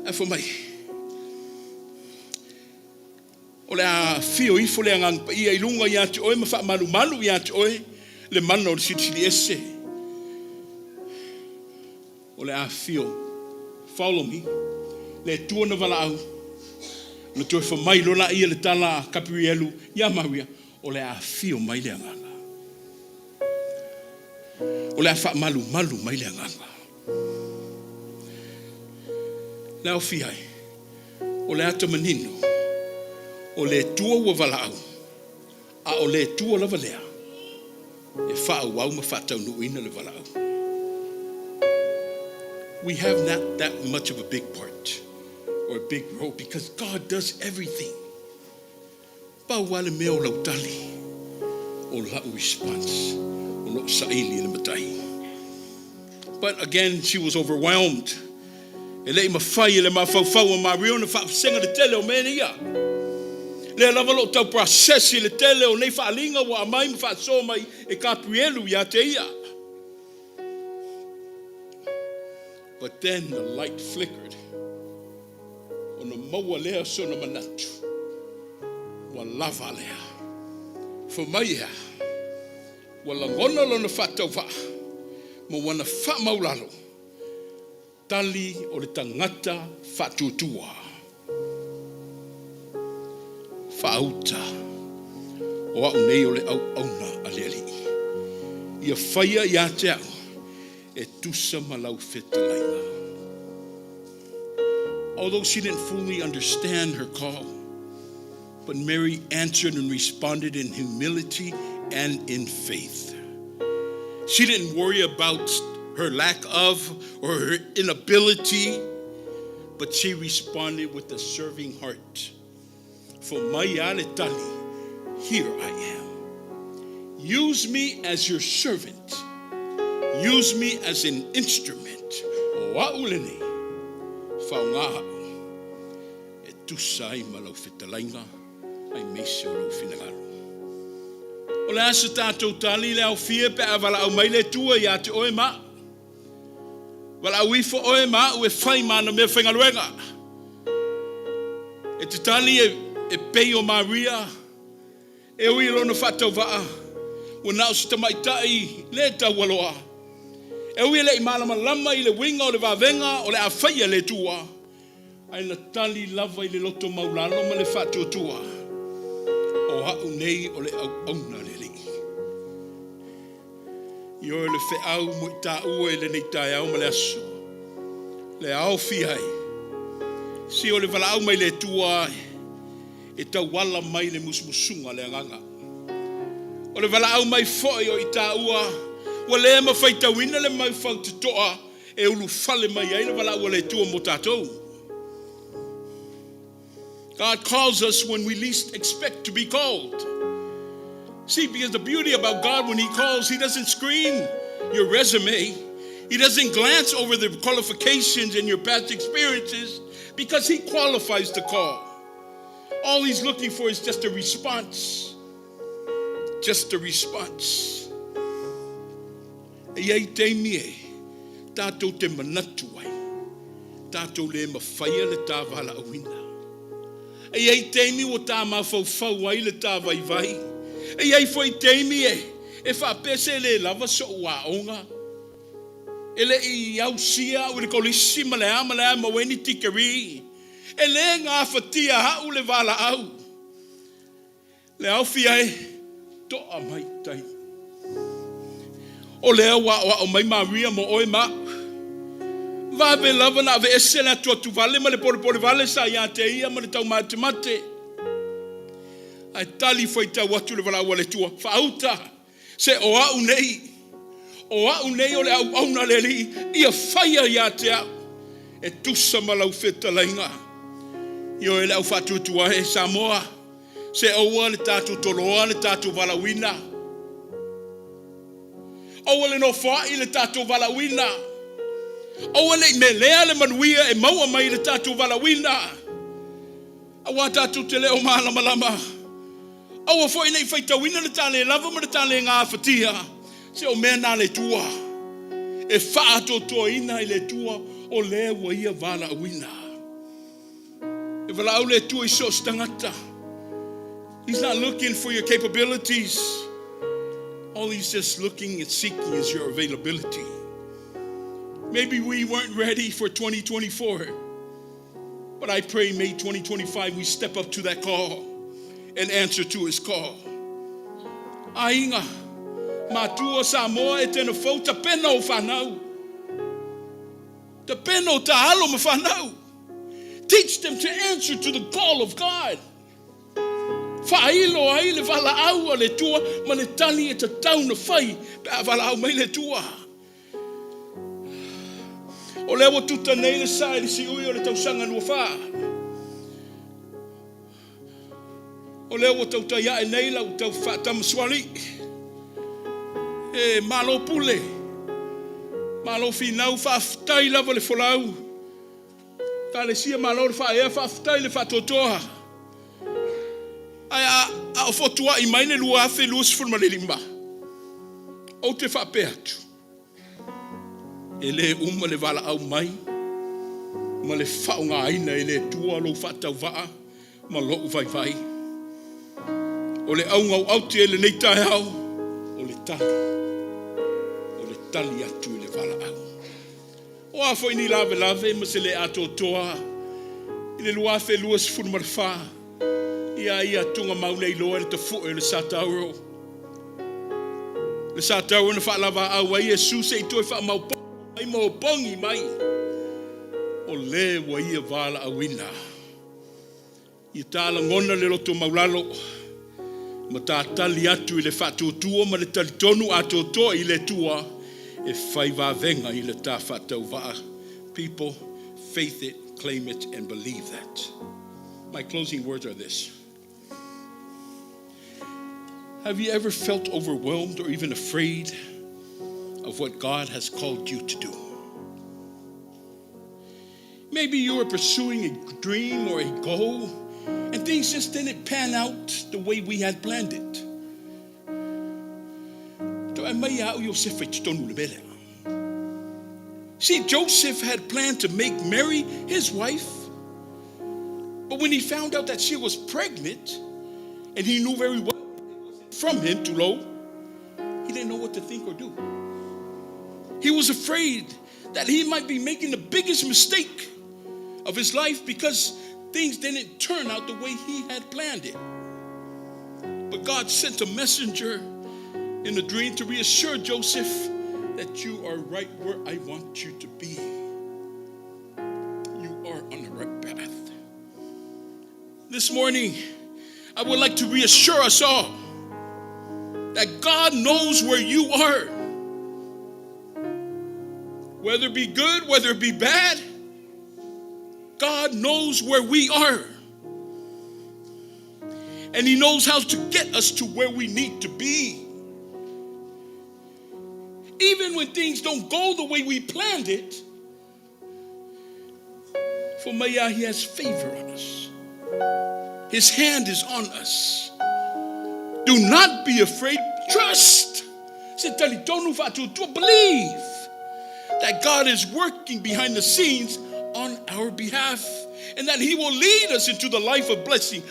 And for my, ola fio ifo le ngang pa ia ilunga ia te oe mafa malu ia te oe le mano le sitili ese. Ola fio, follow me. Le tuona vala au. Le toi fa mai lola ia le tala kaprielu ia Maria. Ola fio mai le nganga. Ola fa malu mai le nganga. Lao fiai, o le ata manino, o le tua ua walau, a o le tua lava lea, e wha wau ma wha tau nuina le walau. We have not that much of a big part or a big role because God does everything. Pau wale meo lau tali, o lau response, o lo saili le matai. But again, she was overwhelmed. E lei mawhai le mawhau ma riona whaasenga le tele o mene ia. Le lava lo tau processi le tele o nei whaalinga wa amai ma whaaso mai e kaprielu ia te ia. But then the light flickered. O na maua lea so na manatu. Wa lava lea. For mai ia. Wa langona lo na whatau wha. Mo wana wha maulalo. Tali o le tangata whatutua. Whaauta. O au nei o le au auna a leli. Ia whaia ia te au. E tusa malau whetalaina. Although she didn't fully understand her call, but Mary answered and responded in humility and in faith. She didn't worry about her lack of or her inability, but she responded with a serving heart. For Maiale Tali, here I am. Use me as your servant. Use me as an instrument. A'u Lenei, whaungaha. E tusai malau whetalainga, ai meisi o lau whinagaru. O le asa tātou tali le au fia pe a wala au mai le tua ia te oe maa. Wala au ifo oe maa ue whai mana mea whengaluenga. E te tali e pei o Maria, e ui lona whatau waa, ua nao si tamaitai le tau waloa. E ui le i malama lama i le winga o le wawenga o le a whaia le tua. Ai na tali lava i le loto maulalo ma le whatua tua. O A'u Lenei o le au auna le li. I oi le wheau mo i tā ua i le nei tai au ma le aso. Le au fihai. Si o le wala au mai le tua e tau wala mai le musmusunga le anganga. O le wala au mai foi o i tā ua wa le ma whaitawina le mai whau te toa e ulu whale mai ai le wala ua le tua mo tātou. God calls us when we least expect to be called. See, because the beauty about God, when He calls, He doesn't screen your resume. He doesn't glance over the qualifications and your past experiences because He qualifies the call. All He's looking for is just a response. Just a response. E ai te mie, tātou te manatu ai, tātou le mawhaia le tā wala awina. E ai teimi o tā mawhau ai le tā vai vai. E ai foi teimi e whapese le lava so ua onga. E le i au sia u le kolisi malea maweni tikeri. E le ngā whatia hau le wala au. Le au fia toa mai tai. O lea wa o mai Maria mo oi ma. Va be lava na ve esela tu vale ma le pole vale sa ia te ia ma le tau mate mate. Ai tali foi ta watu le vala wale tua. Fauta se o A'u Lenei. O A'u Lenei o le au auna le li ia faia ia te au. E tusa malau whetalainga. Io e le au fatu tua e Samoa. Se o le tatu toloa le tatu valawina. O le no fai le tatu valawina. O le me lea le manuia e maua mai le tatu valawina. A wa tatu te leo malama lama. Aua fo nei fai tawina le tale lava ma le tale ngā fatia. Se o mea nā le tua. E whaato toa ina i le tua o le wa ia vala awina. E vala au le tua i so stangata. He's not looking for your capabilities. All he's just looking and seeking is your availability. Maybe we weren't ready for 2024. But I pray May 2025 we step up to that call and answer to his call. Ainga, matua Samoa Etena Fou ta pena o whanau. Ta pena o ta halo ma whanau. Teach them to answer to the call of God. Whailo ai le wala au le tua ma le tali e ta tauna whai pe wala au mai le tua. O lewa tuta nei le sai le si ui o le tausanga nua wha. O lewa tauta ia e nei lau tau wha tamaswali. E malo pule. Malo finau wha aftai lava le folau. Ta le sia malo le wha ea wha aftai le wha totoha. Ai a o fotua i mai le lua afe lua sifurma le lima. O te wha pe atu. E le uma le wala au mai. Ma le whao ngā ina e le tua lo whatau waa. Ma lo vai vai. O le au ngau auti e le nei tae au. O le tali. O le tali atu e le wala au. O a fo ini lave lave ma se le ato toa. I le lua afe lua sifurma le wha. Ia tunga mauna i loa le ta fu e le satauro. Le satauro na wha lava au ai e su se i toi wha maupo. Ai mo pongi mai o le wa ia vala awina i tala ngona le loto maulalo ma ta tali atu i le whatuotua ma le talitonu atoto i le tua e whai venga i le ta whatau waa. People, faith it, claim it, and believe that. My closing words are this. Have you ever felt overwhelmed or even afraid of what God has called you to do? Maybe you were pursuing a dream or a goal and things just didn't pan out the way we had planned it. See, Joseph had planned to make Mary his wife, but when he found out that she was pregnant and he knew very well it wasn't from him to low, he didn't know what to think or do. He was afraid that he might be making the biggest mistake of his life because things didn't turn out the way he had planned it. But God sent a messenger in a dream to reassure Joseph that you are right where I want you to be. You are on the right path. This morning, I would like to reassure us all that God knows where you are. Whether it be good, whether it be bad, God knows where we are. And he knows how to get us to where we need to be. Even when things don't go the way we planned it, for Maya, he has favor on us. His hand is on us. Do not be afraid. Trust. Believe that God is working behind the scenes on our behalf and that he will lead us into the life of blessing.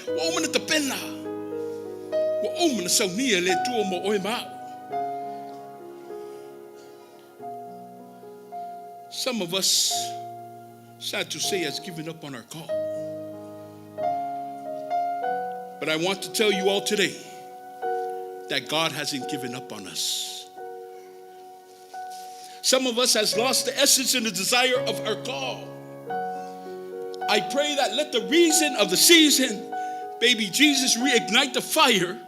Some of us, sad to say, has given up on our call. But I want to tell you all today that God hasn't given up on us. Some of us has lost the essence and the desire of our call. I pray that let the reason of the season, baby Jesus, reignite the fire,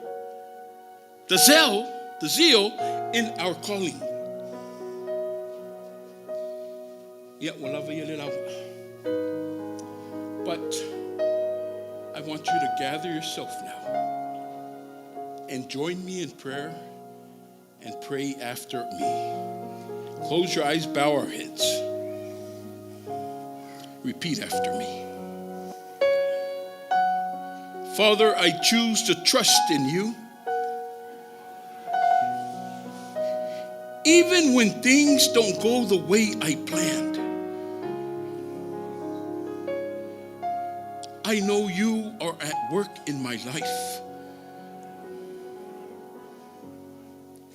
the zeal in our calling. But I want you to gather yourself now and join me in prayer and pray after me. Close your eyes, bow our heads. Repeat after me. Father, I choose to trust in you. Even when things don't go the way I planned, I know you are at work in my life.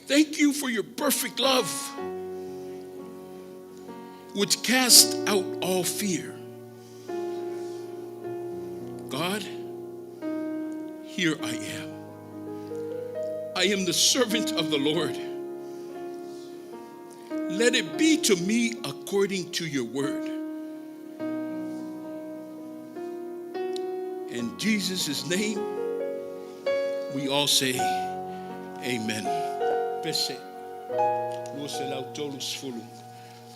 Thank you for your perfect love, which casts out all fear. God, here I am. I am the servant of the Lord. Let it be to me according to your word. In Jesus' name, we all say, amen. Pese, luose lautolus fulu,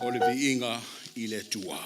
ole viinga ile tua.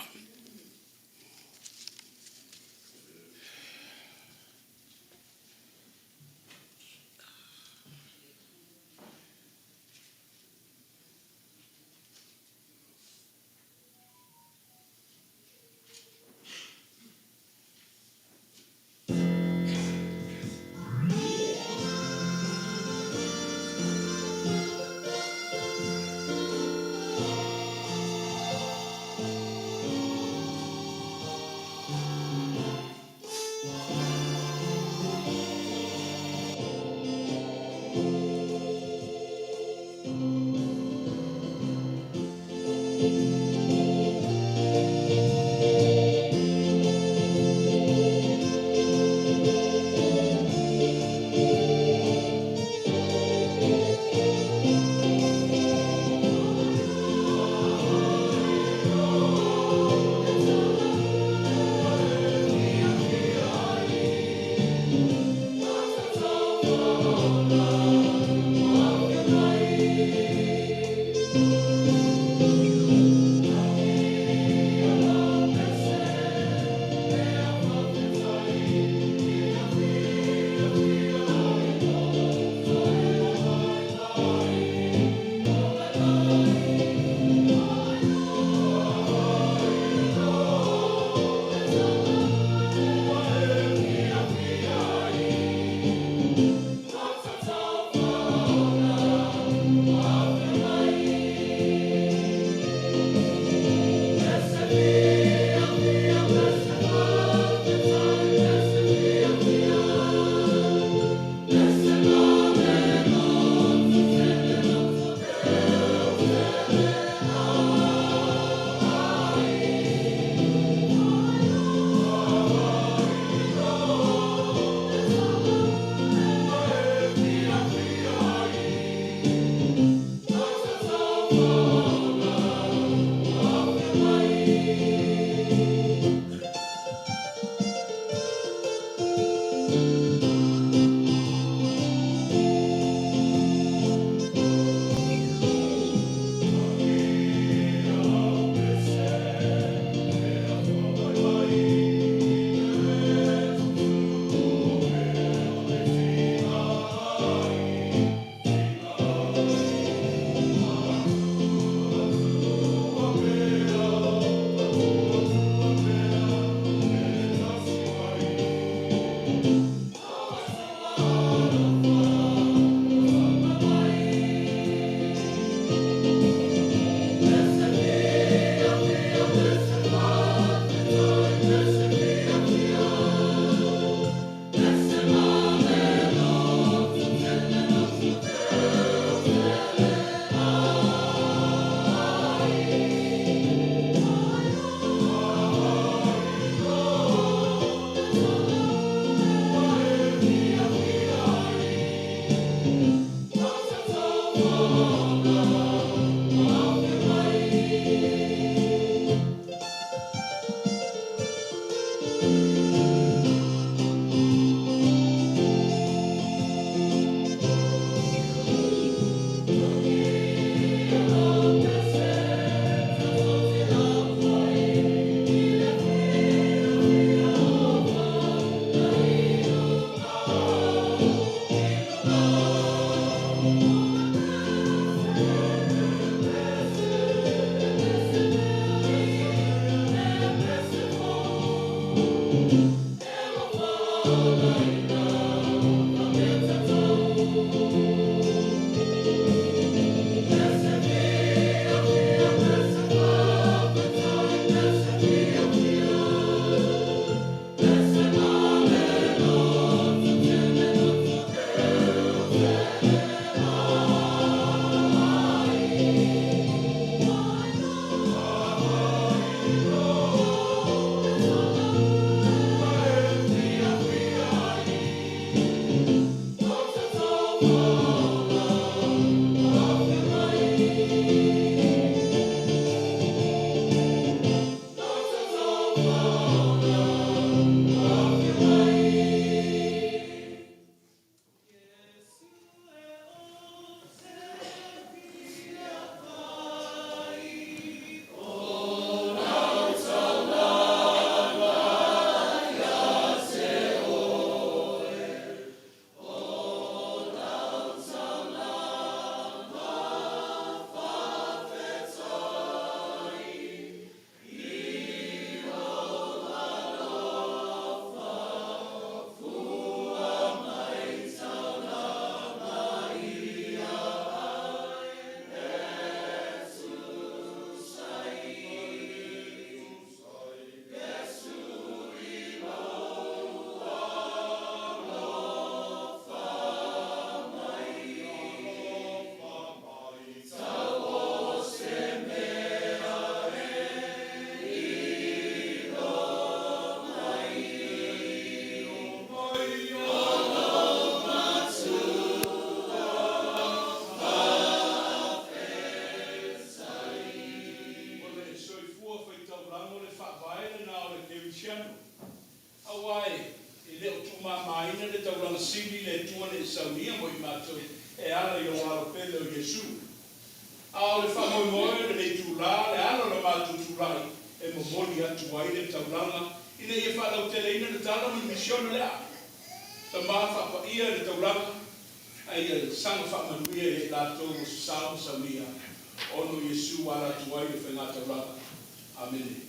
Amen.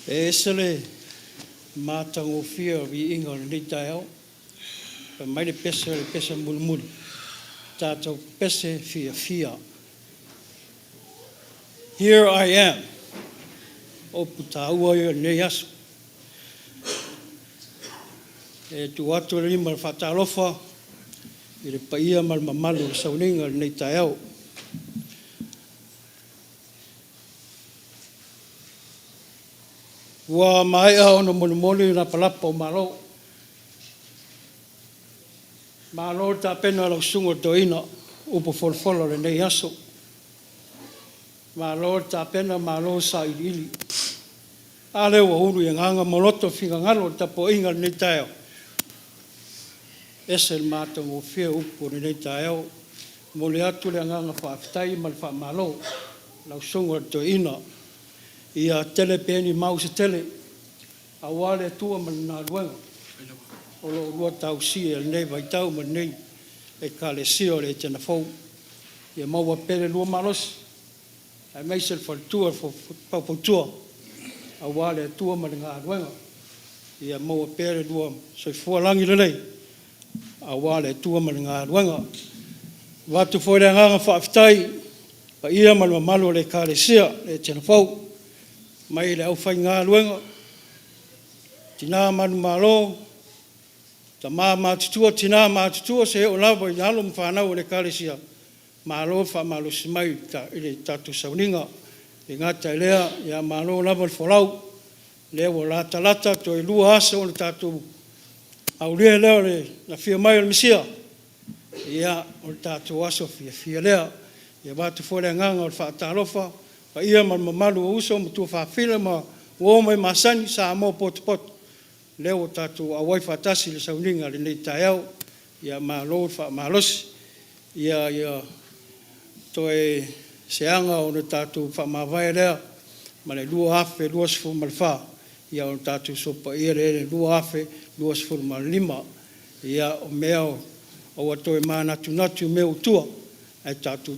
Esele matango fia vi inga ni tayo. Pa mai de pesa mulmul. Tato pese fia. Here I am. O putaua yo ne yasu. E tu atu lima fatalofa. Ile paia mal mamalu sauninga ni tayo. Wa mai au no moli na palapa o malo. Malo ta pena lo sungo toina upo folfolo le nei aso. Malo ta pena malo sa ili. Ale wa hulu yang hanga moloto finga ngalo ta po inga nei tayo. Esel mata mo fia upo nei tayo. Moli atu le hanga whaafitai malfa malo. Lo sungo toina. Ia tele peni mau se tele a wale tua man na luenga o lo lua tau si e nei vai tau man nei e kale sio le Etena Fou ia maua pere lua malos a meisel for tua for tua a wale tua man na luenga ia maua pere lua so fualangi lelei a wale tua man na luenga watu foi le nganga whaafitai pa ia man malo le kale sio le Etena Fou mai le au fai ngā luenga, tina manu malo, ta mātutua, tina mātutua, se o lawa i alo mwhanau le kālesia, malo wha malo si mai ta ile tatu sauninga, e ngata lea, ia malo lawa le wholau, lea wa lata, to e lua asa o le tatu, au lea lea le na fia mai o le misia, ia o le tatu aso fia lea, ia watu fole nganga o le whaatalofa, pa ia man mamalu o uso mo tu whaafila ma o mai masani sa mo pot leo tatu a wai fatasi le sauninga le nei taiau ia ma lo fa malos ia to e seanga o tatu fa ma vai lea ma le lua afe lua sfu malfa ia o tatu sopa ia le lua afe lua sfu mal lima ia o meo o to e mana tu meo tua ai tatu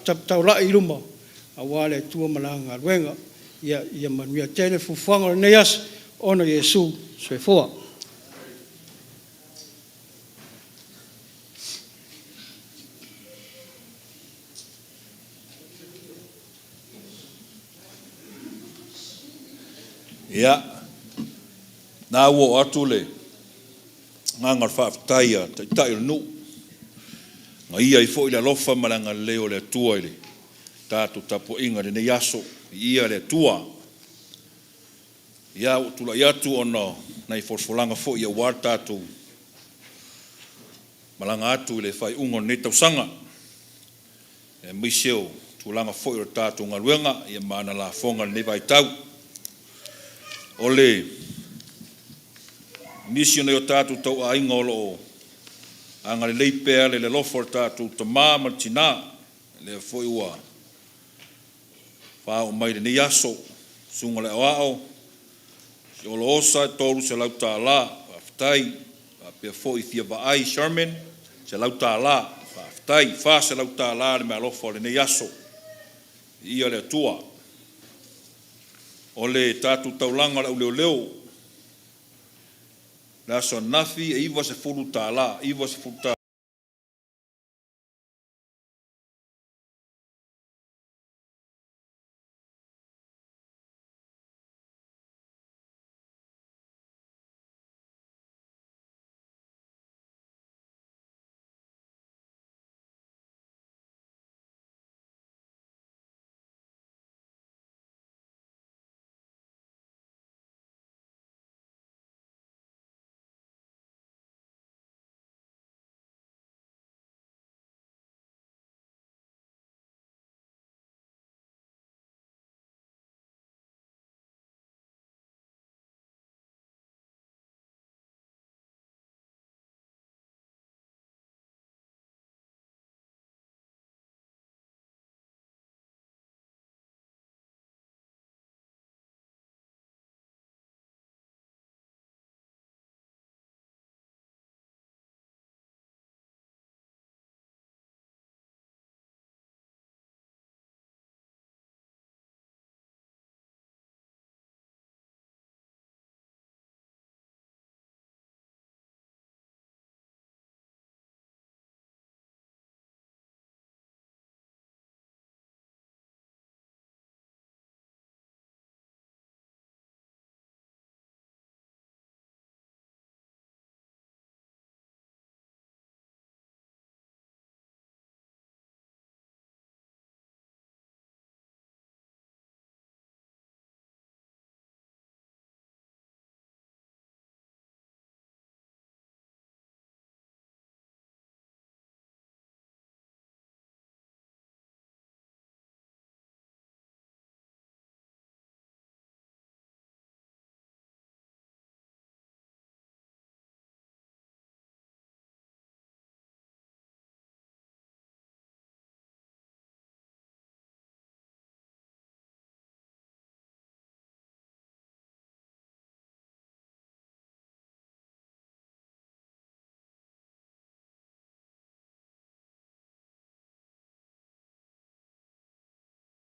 taptaula i luma a wale tua malanga luenga ia manuia tene fufuanga nei as ona Yesu se foa ia na wo atule ngangar fa taia tai nu Nga ia I fo I le lofa malanga leo le tua ile. Tātou tapo inga le ne yaso ia le tua. Ia tula iatu ono nei forfolanga fo ia war tātou. Malanga atu le fai ungo ne tausanga. E miseo tulanga fo ia tātou ngaluenga ia mana la fonga ne vai tau. Ole nisi o tātou tau a inga olo anga le leipea le lofor tātou ta māma tina le fo ua. Fa o mai ni yaso sunga le wao se o losa tolu se lauta la aftai pe fo I fia vai Sherman se lauta la aftai fa se lauta la le malofo le ni yaso ia le tua o le tatu taulanga le leo la so nafi e iwa se fulu ta la iwa se fulu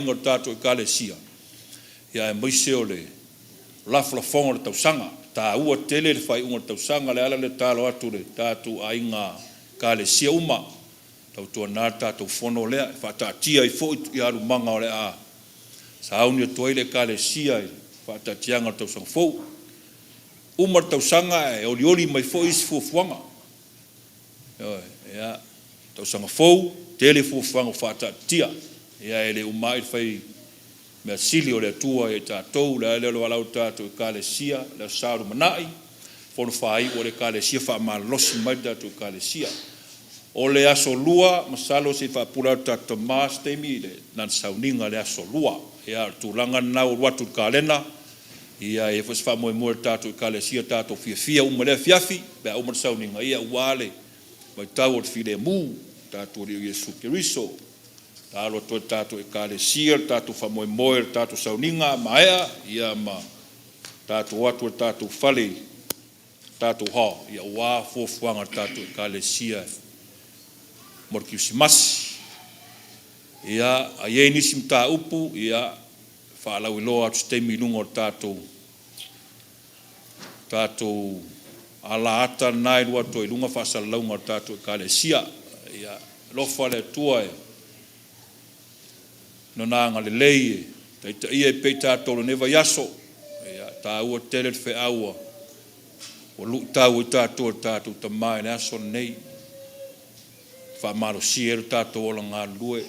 ngor tātou I kalesia. Ia e moiseo le lafla fonga le tausanga. Tā ua tele le fai unga le tausanga le ala le tālo atu le tātou a inga kalesia uma. Tau tua nā tātou fono lea. Whātātia I fo I aru manga o le a. Sa auni a tuai le kalesia I whātātianga le tausanga fo. Uma le tausanga e oli mai fo isi fuafuanga. Ia tausanga fo, tele fuafuanga whātātia. Ia ele umai fai me sili o le tua e tātou le le walau tātou kalesia le saru manai fon fai o le kalesia fa malosi mai tātou kalesia o le aso lua masalo se fa pula tātou mas temi le nan sauninga le aso lua ia tulanga nau watu kalena ia e fos fa mo tātou kalesia tātou fia umale fiafi be umar sauninga ia wale mai tau o file mu tātou rio Yesu Kiriso Talo to tātou kalesia, tātou whamoe tātou sauninga, maea, ia ma tātou watu tātou whale, tātou ha, ia wā fuafuanga tātou kalesia, morki usimasi. Ia, a ie nisim tā upu, ia whaalau iloa atu stemi lungo tātou ala ata nai lua toi lunga whasala launga tātou kalesia, ia lofa le tua no nanga le lei ta ia pe tātou neva yaso ia ta ua tele fe aua o lu tātou tātou ta mai na so nei whaamaro siero tātou ola ngā lue.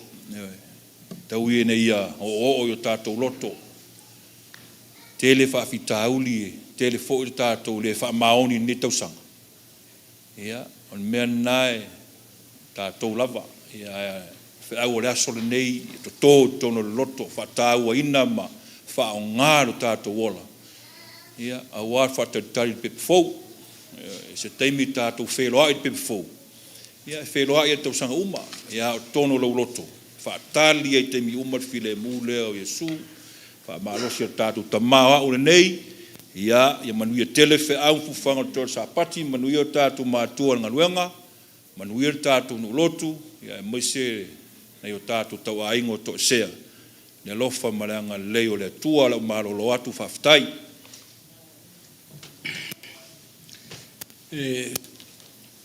Tau i nei o tātou loto. Tele whaafitauli, tele fo i tātou le whaamaoni ne tausanga. Ia, on mea nai tātou lava. Ia, whaau le aso Lenei, to tō tono loto, whaatau ina ma, whaao ngāro tātou ola. Ia, awar whaatari pepe fau. Se teimi tātou wheloa i pepe fau. Ia, wheloa i tausanga uma. Ia, tono lau loto. Whaatali i teimi uma while mūlea o Yesu. Whaamalosi a tātou tamā A'u Lenei. Ia manuia tele whaau fufanga tōra sa pati, manuia tātou mātua ngā luenga, manuia tātou no lotu, ia maise nei o tātou tau aingo to sea. Ne lofa maranga leo le tua lau marolo atu whaftai.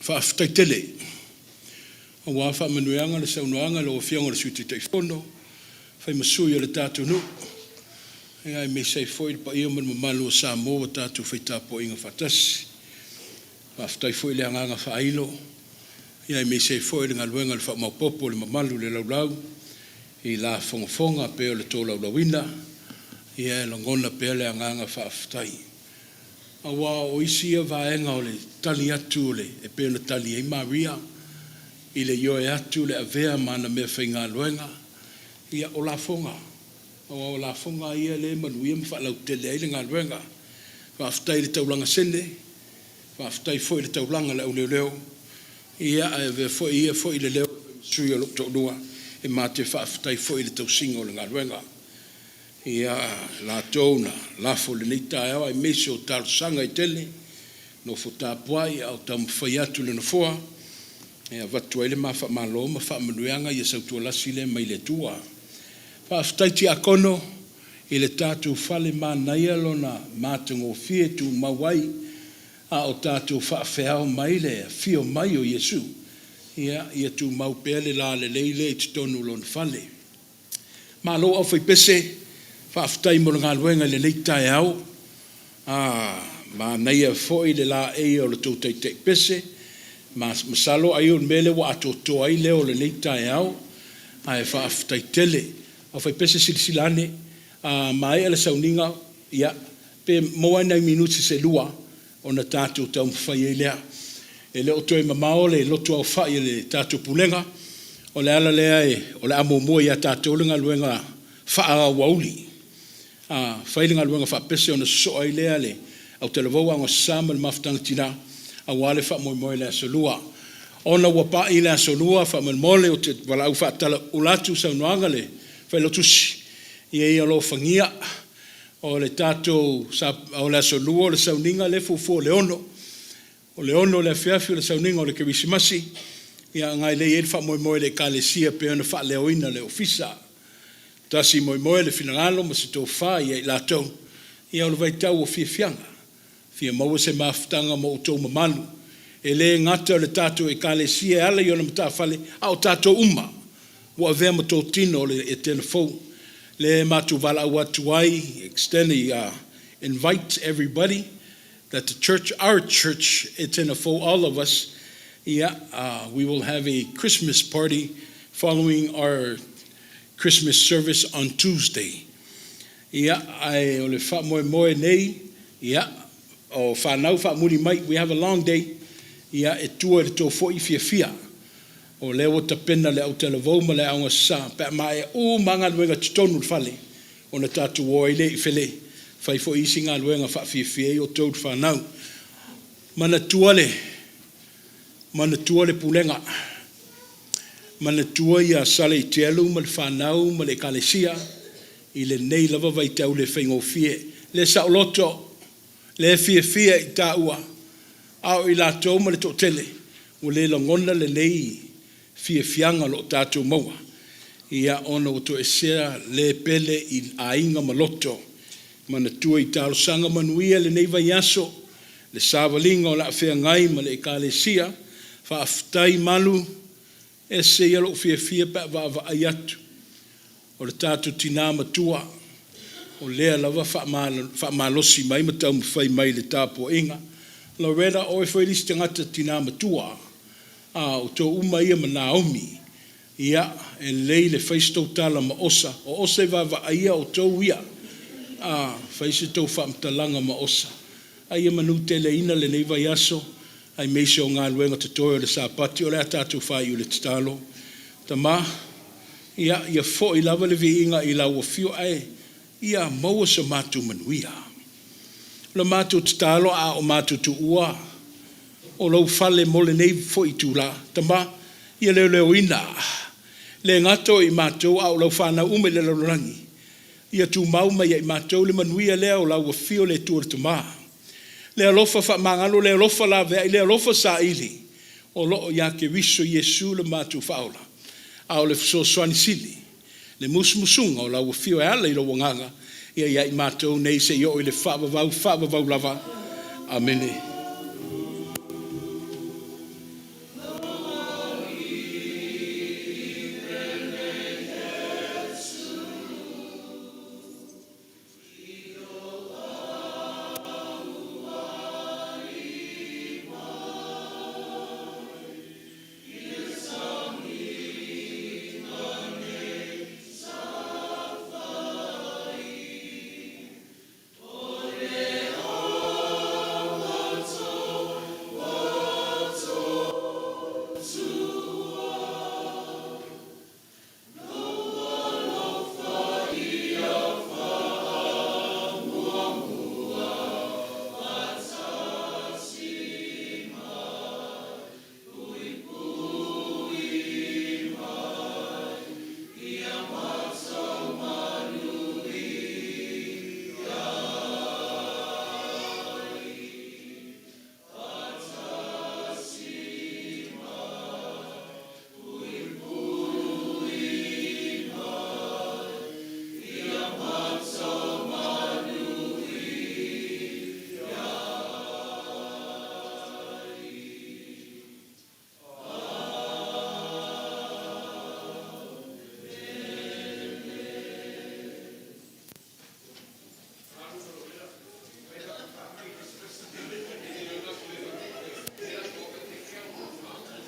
Whaftai tele. O wā whamanuanga le saunoanga lo whianga le suti Tofaeono. Whai masui le tātou nu. Ia me sei foi pa ia man malu Samoa tātou whaita po inga whatasi. Whaftai foi le anganga whailo. Ia me sei foi le ngaluenga le whamaupopo le mamalu le laulau. I la whangafonga peo le tō laulawina. Ia langona peo le anganga whaftai. Awa o isi a vaenga o le tali atu le e peo le tali e Maria. I le ioe atu le avea mana mea whainga luenga. Ia o la fonga. O la fonga ia le manuia ma whaalau tele ai le ngā ruenga. Whaaftai le taulanga sene. Whaaftai foi le taulanga le au leo leo. Ia e foi ia foi le leo. Sui a luk tau nua. E mate whaaftai foi le tausinga o le ngā ruenga. Ia la tōna. La fo le neita e awa e mese o talo sanga i tele. No fo tāpuai au tam whai atu le na foa. Ia watu ai le ma wha malo ma wha manuianga ia sautua lasi le mai le tua. Whaaftaiti a kono i le tātou whale mānaia lona mātungo fie tu mawai a o tātou whaafeao mai le fio mai o Yesu. Ia tu mau pele la le leile i tonu lona whale. Ma lo au whai pese whaaftai mo ngā luenga le leitai au. Mānaia foi le la e o le tōtai te pese. Masalo ai o mele wa ato toa i leo le leitai au. Ai whaaftai tele. A fai pese silsilane mai ala sauninga ia pe moa nei minuti se lua ona tātou tau mwhai e lea. E leo toi mamao le lotu au whai le tātou pulenga o le ala lea e o le amo mua ia tātou lenga luenga wha wauli. Whai lenga luenga wha pese ona soa i lea le au te lavau anga sama le maftanga tina a wale wha moe lea so lua. Ona wapa i lea so lua wha mole o te wala au wha tala ulatu sa unuanga le Whai lotusi, ia alo whangia, o le tātou, o le aso lua, o le sauninga, le fufu o le ono. O le ono, le fiafi, o le sauninga, o le kewisimasi. Ia ngai le edfa moe le kalesia, pe ona wha leoina le ofisa. Tasi moe le finangalo, ma se tō wha, ia i lātou. Ia o le vaitau o fiafianga. Fia maua se maftanga mo o tō mamalu. E le ngata o le tātou e kalesia, ala i ona mta whale, a o tātou uma. Wa vea ma tō tino le Etena Fou. Le matu vala watu ai, extending, invite everybody that the church, our church, Etena Fou, all of us, we will have a Christmas party following our Christmas service on Tuesday. Ai o le wha moe nei, o whanau wha muri mai, we have a long day, e tua le tō fo i fia. O leo ta pena le au televou ma le aunga sa, pe mai o manga luenga titonu fale, o na tatu o ile i fele, fai fo isi ngā luenga whawhiawhia o tōt whanau. Mana tuale pulenga, mana tua ia sale i te alu, ma le whanau, ma le kalesia, i le nei lava vai tau le whaingo fie, le saoloto, le fia i tā ua, au i la tō ma le tō tele, o le langona le nei, fianga lo tātou maua. Ia ona o to e sea le pele i ainga maloto. Mana tua i tālo sanga manuia le nei vai aso, le sāwalinga o la whea ngai ma le ekalesia, whaaftai malu, e se ialo fia pa wa ai atu. O le tātou tina matua, o lea lava whaamalosi mai ma tau mwhai mai le tāpo inga. Loretta o e whairisi tangata tina matua, o tō uma ia ma Naomi, ia e lei le whaistou tala ma osa, o osa i wawa aia o tō ia, whaistou whaamtalanga ma osa. Aia manu te le ina le nei vai aso, ai meise o ngā luenga te toi o le sāpati, o le atatu whai u le tatalo. Ta mā, ia fo i lava le vi inga i lau o fio ai, ia maua sa mātu manuia. Le mātu tatalo a o mātu tu ua, o lau fale mo le nei fo i tūla. Ta mā, ia leo ina, le ngato i mātou a o lau whāna ume le laurangi. Ia tū mauma ia i mātou le manuia leo lau o fio le tūra ta mā. Le alofa fa mangalo, le alofa la vea, le alofa sa ili. O loo ya ke wiso Yesu le matu faula. A o le so swani sili. Le musmusunga o la wafio e ala i lo wanganga. Ia i mātou nei se yo i le wha vau lava. Amene.